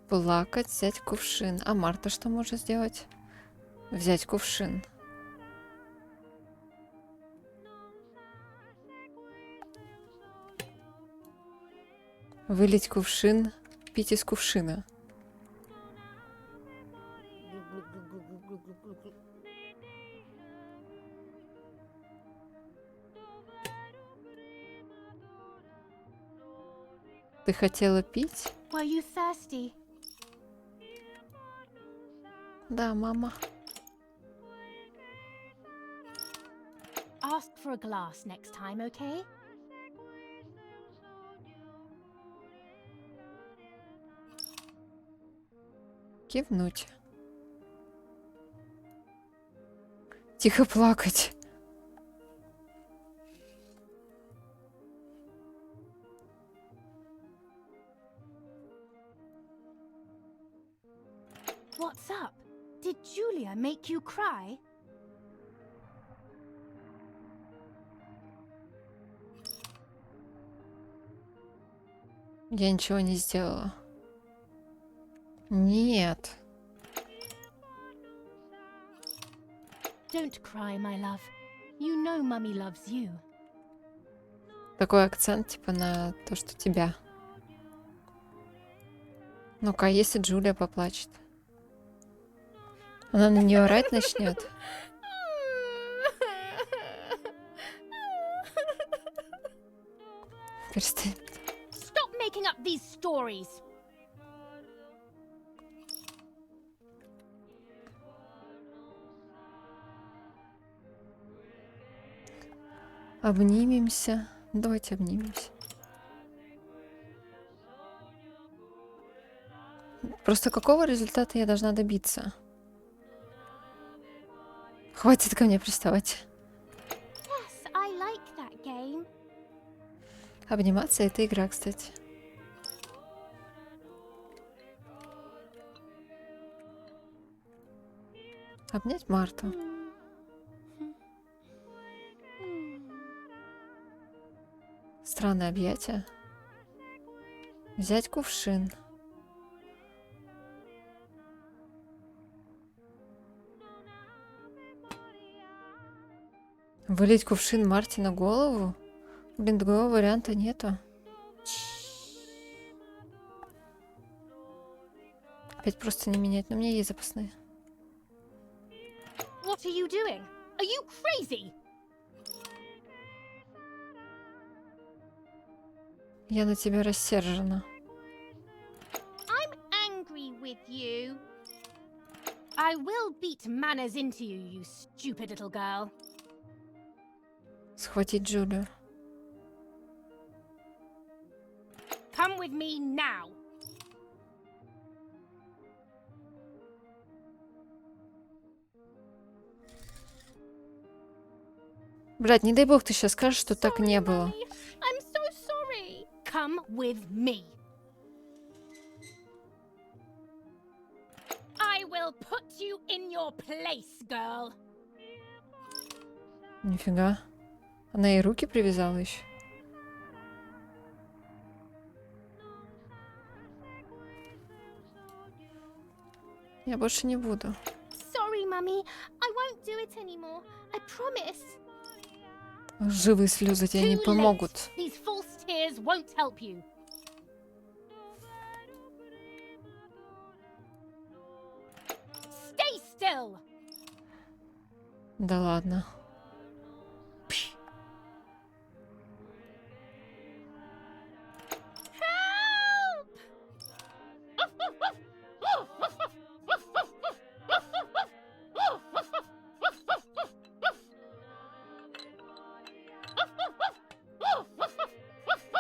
Плакать, взять кувшин. А Марта что может сделать? Взять кувшин. Вылить кувшин, пить из кувшина. Ты хотела пить? Were you thirsty? Да, мама. Ask for a glass next time, okay? Кивнуть. Тихо плакать. What's up? Did Julia make you cry? Я ничего не сделала. Нет. Don't cry, my love. You know Mummy loves you. Такой акцент типа на то, что тебя. Ну-ка, а если Джулия поплачет? Она на нее орать начнет. Перестань. Stop making up these stories. Обнимемся. Давайте обнимемся. Просто какого результата я должна добиться? Хватит ко мне приставать. Yes, I like that game. Обниматься — это игра, кстати. Обнять Марту. Странное объятие. Взять кувшин. Вылить кувшин Марте на голову? Блин, другого варианта нету. Опять просто не менять, но у меня есть запасные. What are you doing? Are you crazy? Я на тебя рассержена. I'm angry with you. I will beat manners into you, you stupid little girl. Схватить Джулию. Come with me now. Блядь, не дай бог ты сейчас скажешь, что так Sorry, не было. Mummy. I'm so sorry. Come with me. I will put you in your place, girl. Нифига. Она ей руки привязала еще. Я больше не буду. Sorry, Mummy. I won't do it anymore. I promise. Живые слезы тебе не Too помогут. late. These false tears won't help you. Stay still. Да ладно. Help!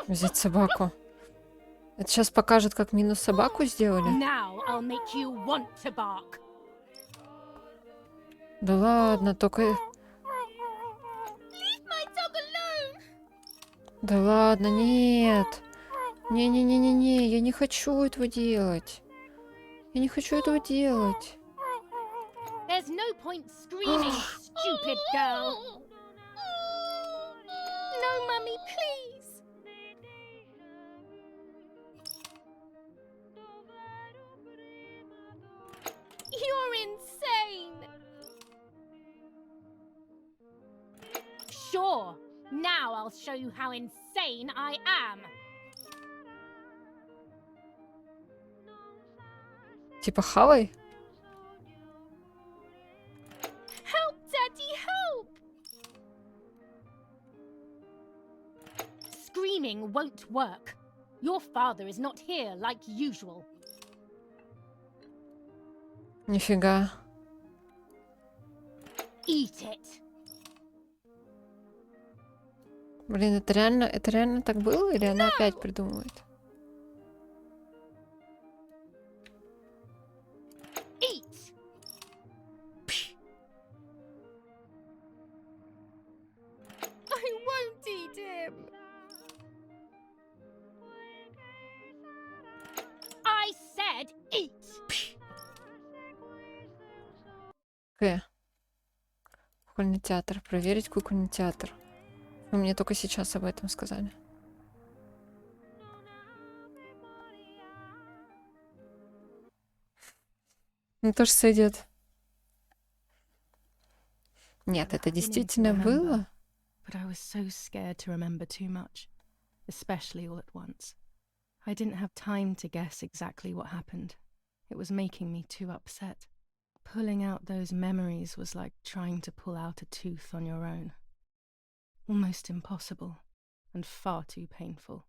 Взять собаку. Это сейчас покажет, как минус собаку сделали? Now I'll make you want to bark. Да ладно, только... Leave my dog alone. Да ладно, нет. Не-не-не-не-не, я не хочу этого делать. Я не хочу этого делать. There's no point screaming, stupid girl. No, Mummy, please. You're insane. Sure. Now I'll show you how insane I am. Типа хавай? Help, Daddy, help! Screaming won't work. Your father is not here like usual. Нифига. Eat it. Блин, это реально так было? Или она опять придумывает? Eat. I won't eat him. I said eat. Кукольный театр. Проверить кукольный театр. Вы мне только сейчас об этом сказали. Ну, тоже сойдет. Нет, это действительно было? But I was so scared to remember too much, especially all at once. I didn't have time to guess exactly what happened. It was making me too upset. Pulling out those memories was like trying to pull out a tooth on your own. Almost impossible, and far too painful.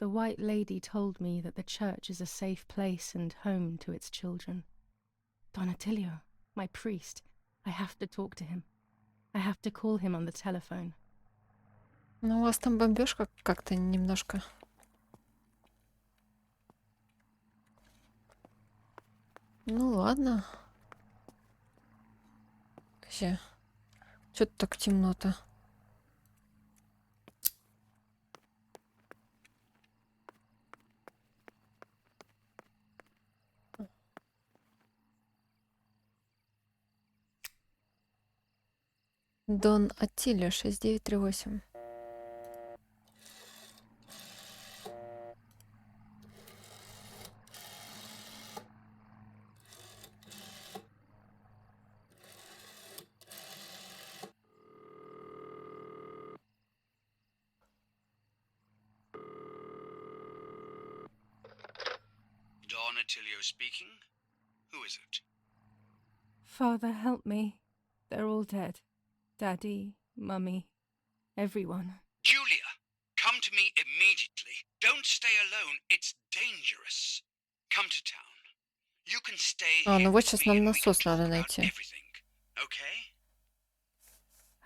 The White Lady told me that the church is a safe place and home to its children. Don Attilio, my priest, I have to talk to him. I have to call him on the telephone. Ну, у вас там бомбежка как-то немножко. Ну, ладно. Что-то так темно-то. Дон Аттилио, 6938. Don Attilio speaking. Who is it? Father, help me. They're all dead. Daddy, Mummy, everyone. Julia, come to me immediately. Don't stay alone. It's dangerous. Come to town. You can stay А, here ну вот with сейчас me нам and we can насос надо talk about найти. everything. Okay?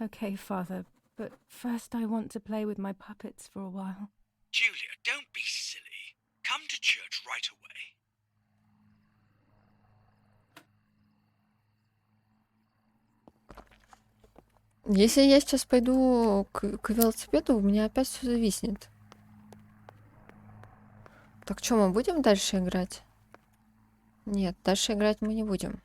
Okay, Father, but first I want to play with my puppets for a while. Julia, don't be silly. Come to church right away. Если я сейчас пойду к велосипеду, у меня опять все зависнет. Так что, мы будем дальше играть? Нет, дальше играть мы не будем.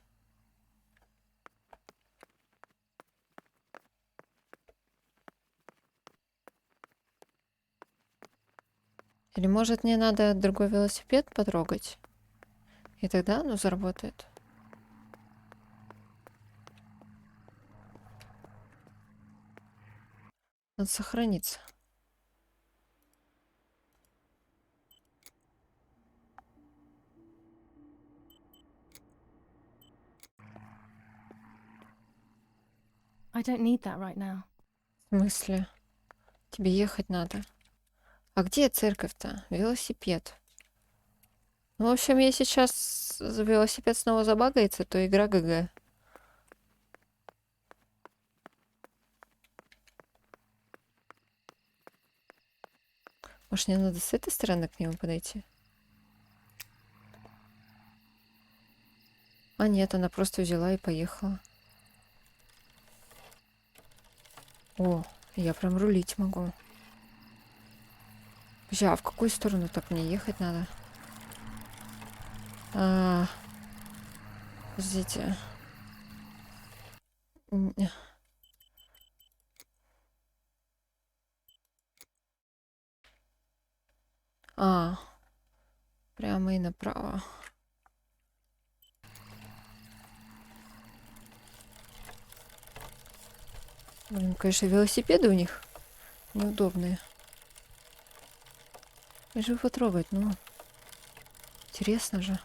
Или может мне надо другой велосипед потрогать? И тогда оно заработает. Надо сохраниться. I don't need that right now. В смысле? Тебе ехать надо. А где церковь-то? Велосипед. Ну, в общем, если сейчас велосипед снова забагается, то игра ГГ. Может, мне надо с этой стороны к нему подойти? А нет, она просто взяла и поехала. О, я прям рулить могу. Подожди, а в какую сторону так мне ехать надо? Подождите. Прямо и направо. Блин, конечно, велосипеды у них неудобные. Я же его потрогать, ну. Интересно же.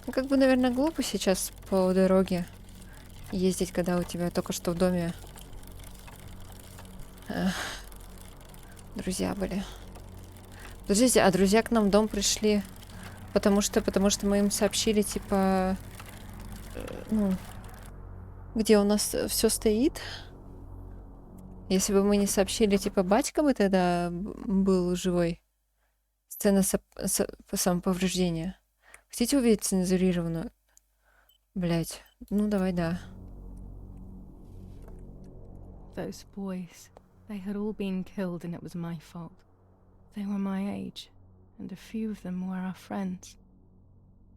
Ну, как бы, наверное, глупо сейчас по дороге ездить, когда у тебя только что в доме друзья были. Подождите, а друзья к нам в дом пришли, потому что мы им сообщили, типа, ну, где у нас все стоит. Если бы мы не сообщили, типа, батька бы тогда был живой. Сцена самоповреждения. Хотите увидеть цензурированную? Блять. Ну, давай, да. Those boys, they had all been killed and it was my fault. They were my age, and a few of them were our friends.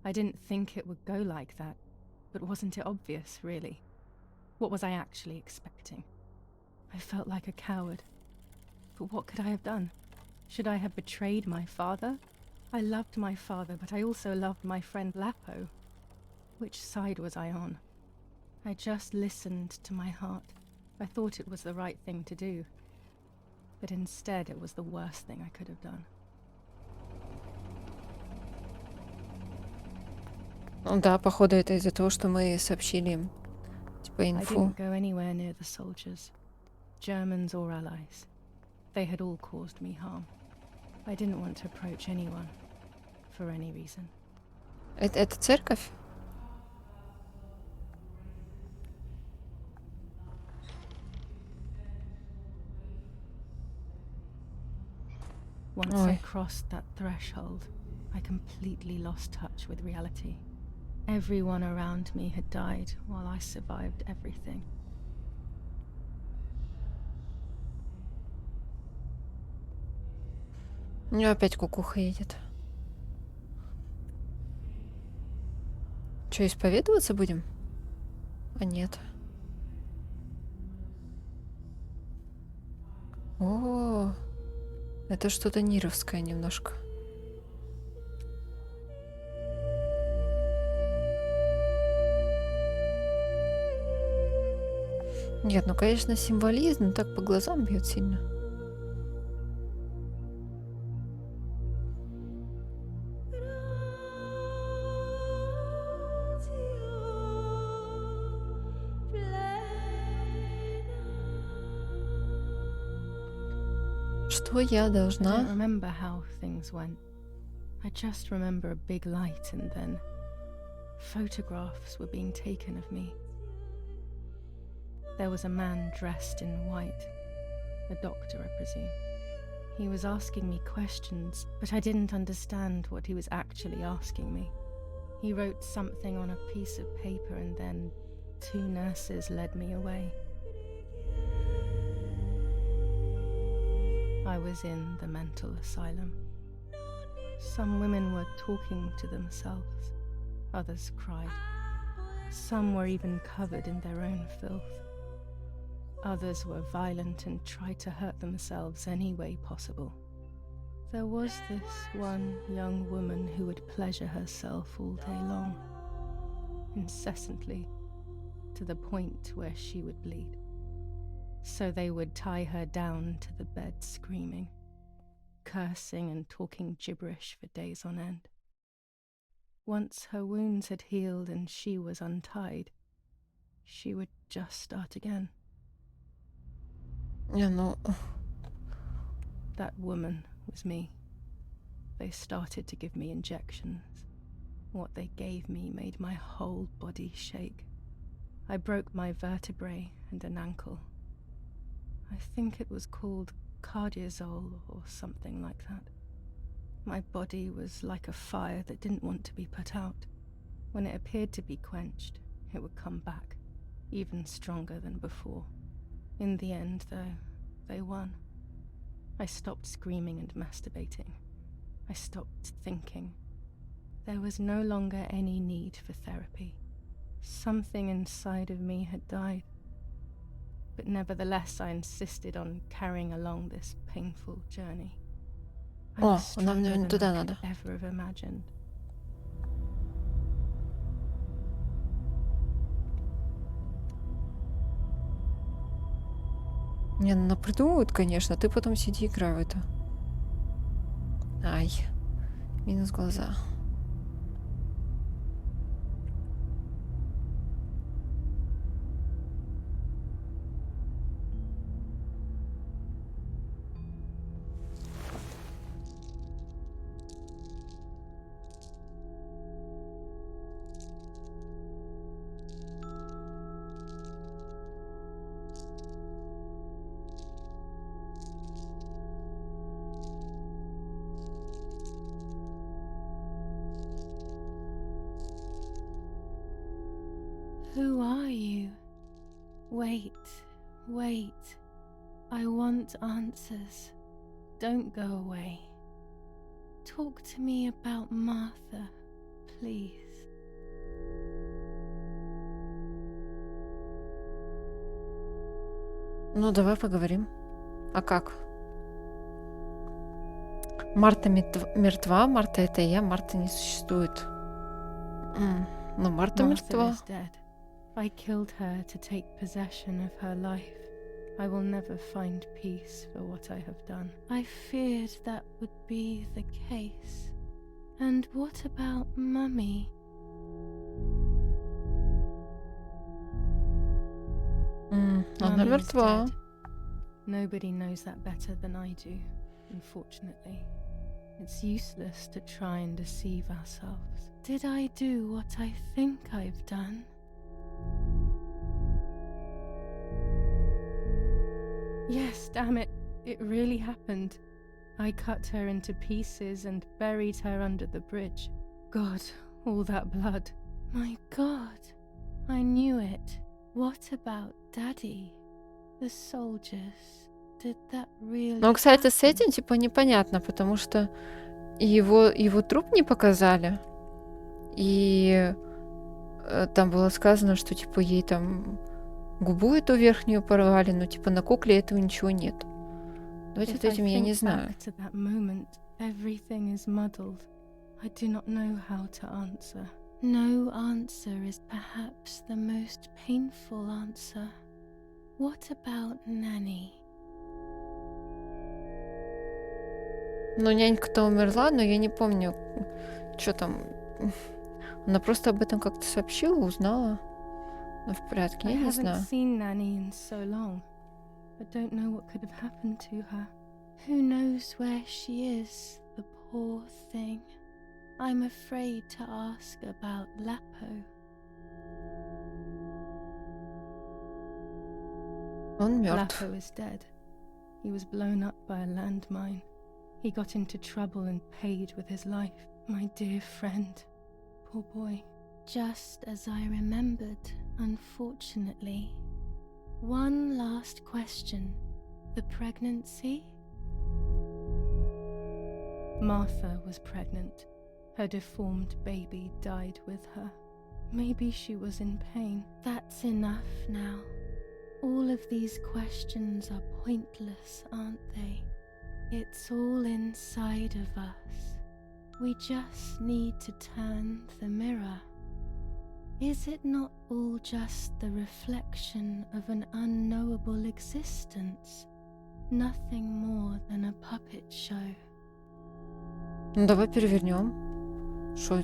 I didn't think it would go like that, but wasn't it obvious, really? What was I actually expecting? I felt like a coward. But what could I have done? Should I have betrayed my father? I loved my father, but I also loved my friend Lapo. Which side was I on? I just listened to my heart. I thought it was the right thing to do. But instead it was the worst thing I could have done. Да, походу, это из-за того, что мы сообщили им, типа, I инфу. didn't go anywhere near the soldiers, Germans or allies. They had all caused me harm. I didn't want to approach anyone, for any reason. Это церковь? Once Ой. I crossed that threshold, I completely lost touch with reality. Everyone around me had died while I survived everything. У нее опять кукуха едет. Че, исповедоваться будем? А нет. О, это что-то нировское немножко. Нет, ну, конечно, символизм так по глазам бьет сильно. Что я I don't должна? remember how things went. I just remember a big light and then photographs were being taken of me. There was a man dressed in white, a doctor, I presume. He was asking me questions, but I didn't understand what he was actually asking me. He wrote something on a piece of paper and then 2 nurses led me away. I was in the mental asylum. Some women were talking to themselves. Others cried. Some were even covered in their own filth. Others were violent and tried to hurt themselves any way possible. There was this one young woman who would pleasure herself all day long, incessantly, to the point where she would bleed. So they would tie her down to the bed screaming, cursing and talking gibberish for days on end. Once her wounds had healed and she was untied, she would just start again. Не, ну, That woman was me. They started to give me injections. What they gave me made my whole body shake. I broke my vertebrae and an ankle. I think it was called cardiazole or something like that. My body was like a fire that didn't want to be put out. When it appeared to be quenched, it would come back, even stronger than before. In the end, though, they won. I stopped screaming and masturbating. I stopped thinking. There was no longer any need for therapy. Something inside of me had died. But nevertheless, I insisted on carrying along this painful journey. I О, was нам, stronger наверное, than туда I надо. could ever have imagined. Не, ну напридумывают, конечно. Ты потом сиди, играй в это. Ай, минус глаза. Who are you? Wait, wait. I want answers. Don't go away. Talk to me about Martha, please. Ну, давай поговорим. А как? Марта мертва, Марта это я, Марта не существует. Но Марта Martha мертва. is dead. I killed her to take possession of her life. I will never find peace for what I have done. I feared that would be the case. And what about Mummy? Она Mummy is мертва. dead. Nobody knows that better than I do, unfortunately. It's useless to try and deceive ourselves. Did I do what I think I've done? Yes, damn it. It really happened. I cut her into pieces and buried her under the bridge. God, all that blood. My God, I knew it. What about Daddy? The soldiers? Did that really Ну, кстати, с happen? этим, типа, непонятно, потому что его труп не показали. И там было сказано, что, типа, ей там губу эту верхнюю порвали, но, типа, на кукле этого ничего нет. Вот If этим I я не think знаю. back to that moment, everything is muddled. I do not know how to answer. No answer is perhaps the most painful answer. What about Nanny? Ну, нянька-то умерла, но я не помню, что там. Она просто об этом как-то сообщила, узнала. Ну, в порядке, I я не haven't знаю. seen Nanny in so long. I don't know what could have happened to her. Who knows where she is, the poor thing? I'm afraid to ask about Lapo. Он мертв. Lapo is dead. He was blown up by a landmine. He got into trouble and paid with his life. My dear friend. Poor boy. Just as I remembered, unfortunately. One last question. The pregnancy? Martha was pregnant. Her deformed baby died with her. Maybe she was in pain. That's enough now. All of these questions are pointless, aren't they? It's all inside of us. We just need to turn the mirror. Is it not all just the reflection of an unknowable existence? Nothing more than a puppet show. Ну, давай перевернем. Что,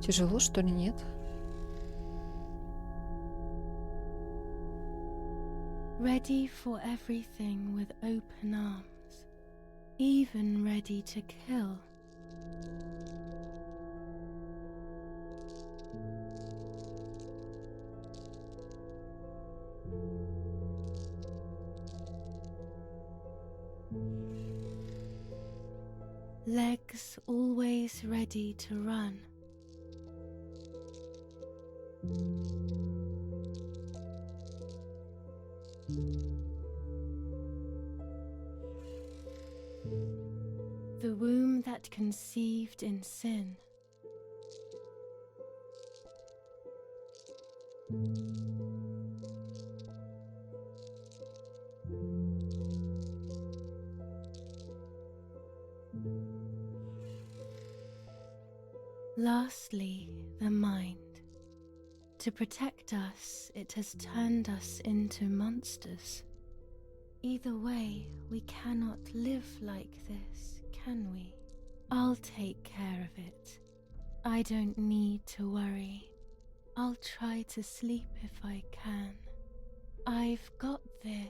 тяжело, что ли, нет? Ready for everything with open arms, even ready to kill. Legs always ready to run. The womb that conceived in sin. Lastly, the mind. To protect us, it has turned us into monsters. Either way, we cannot live like this, can we? I'll take care of it. I don't need to worry. I'll try to sleep if I can. I've got this.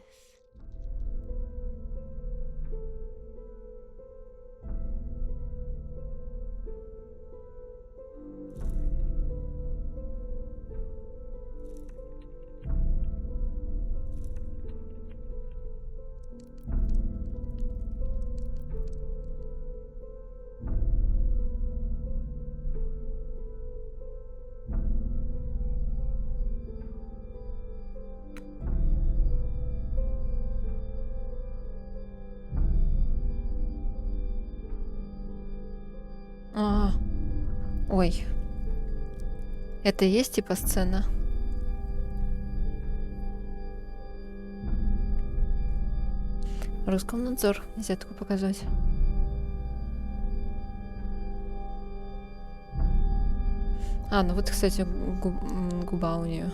А, ой. Это и есть типа сцена? Роскомнадзор. Нельзя такое показать. А, ну вот, кстати, губа у нее.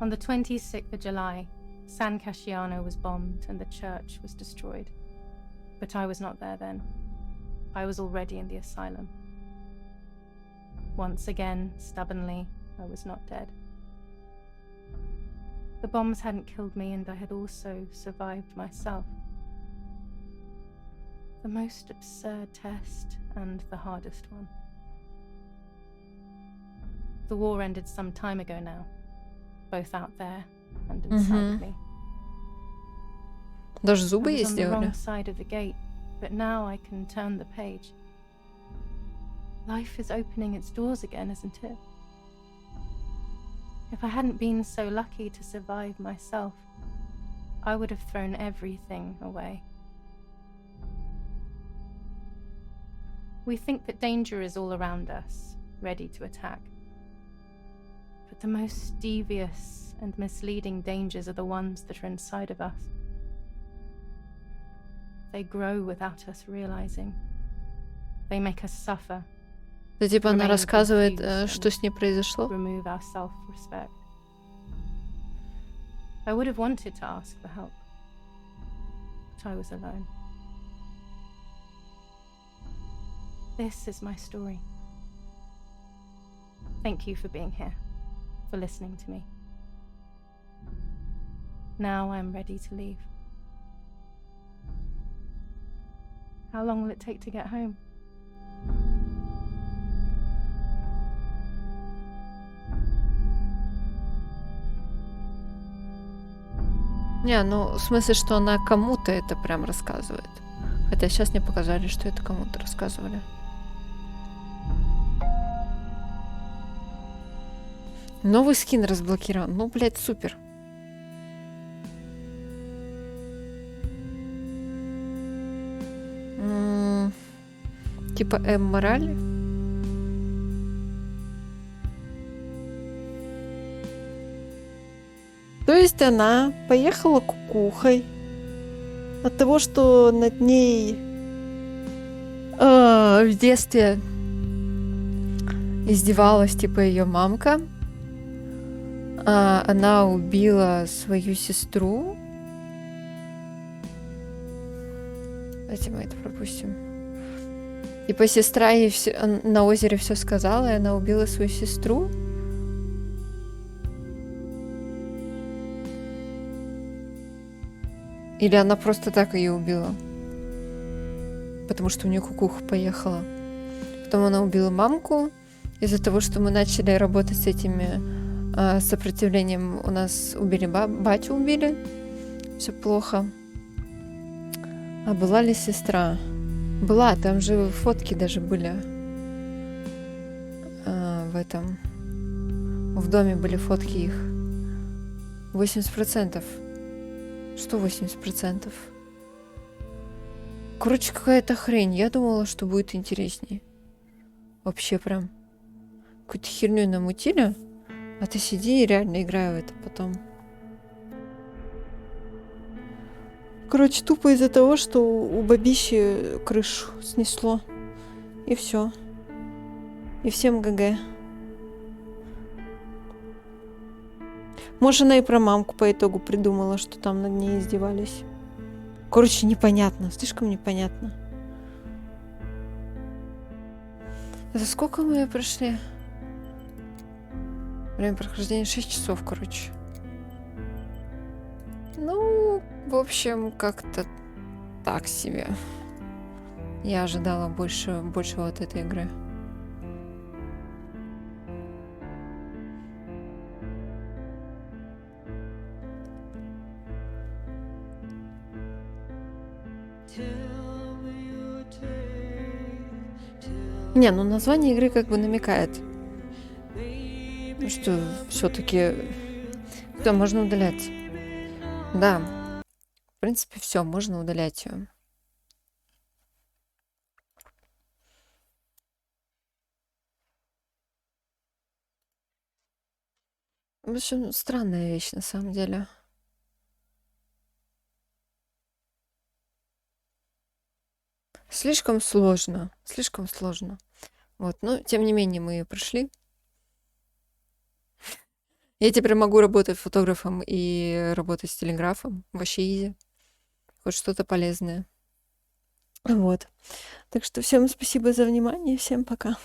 On the 26th of July, San Casciano was bombed and the church was destroyed. But I was not there then. I was already in the asylum. Once again, stubbornly, I was not dead. The bombs hadn't killed me, and I had also survived myself. The most absurd test and the hardest one. The war ended some time ago now, both out there and inside me. Даже I зубы ей was on the сделали. wrong side of the gate, but now I can turn the page. Life is opening its doors again, isn't it? If I hadn't been so lucky to survive myself, I would have thrown everything away. We think that danger is all around us, ready to attack. But the most devious and misleading dangers are the ones that are inside of us. They grow without us realizing. They make us suffer. Да, типа она Remain рассказывает, confused что с ней произошло. remove our self-respect. I would have wanted to ask for help, but I was alone. This is my story. Thank you for being here, for listening to me. Now I'm ready to leave. How long will it take to get home? Не, ну, в смысле, что она кому-то это прям рассказывает. Хотя сейчас мне показали, что это кому-то рассказывали. Новый скин разблокирован. Ну, блядь, супер. Типа М-мораль. То есть она поехала кукухой от того, что над ней в детстве издевалась, типа, ее мамка. Она убила свою сестру. Давайте мы это пропустим. Типа сестра ей на озере все сказала, и она убила свою сестру. Или она просто так ее убила? Потому что у нее кукуха поехала. Потом она убила мамку. Из-за того, что мы начали работать с этими сопротивлением, у нас убили батю убили. Все плохо. А была ли сестра? Была, там же фотки даже были. В этом. В доме были фотки их. 80%. Что 80%? Короче, какая-то хрень. Я думала, что будет интересней. Вообще прям. Какую-то херню намутили. А ты сиди и реально играй в это потом. Короче, тупо из-за того, что у бабищи крышу снесло. И все. И всем ГГ. Может, она и про мамку по итогу придумала, что там над ней издевались. Короче, непонятно. Слишком непонятно. Это сколько мы прошли? Время прохождения 6 часов, короче. Ну, в общем, как-то так себе. Я ожидала большего от этой игры. Не, ну название игры как бы намекает, что все-таки все можно удалять. Да, в принципе, все, можно удалять ее. В общем, странная вещь на самом деле. Слишком сложно, слишком сложно. Вот, но тем не менее мы ее прошли. Я теперь могу работать фотографом и работать с телеграфом. Вообще изи. Хоть что-то полезное. Вот. Так что всем спасибо за внимание. Всем пока.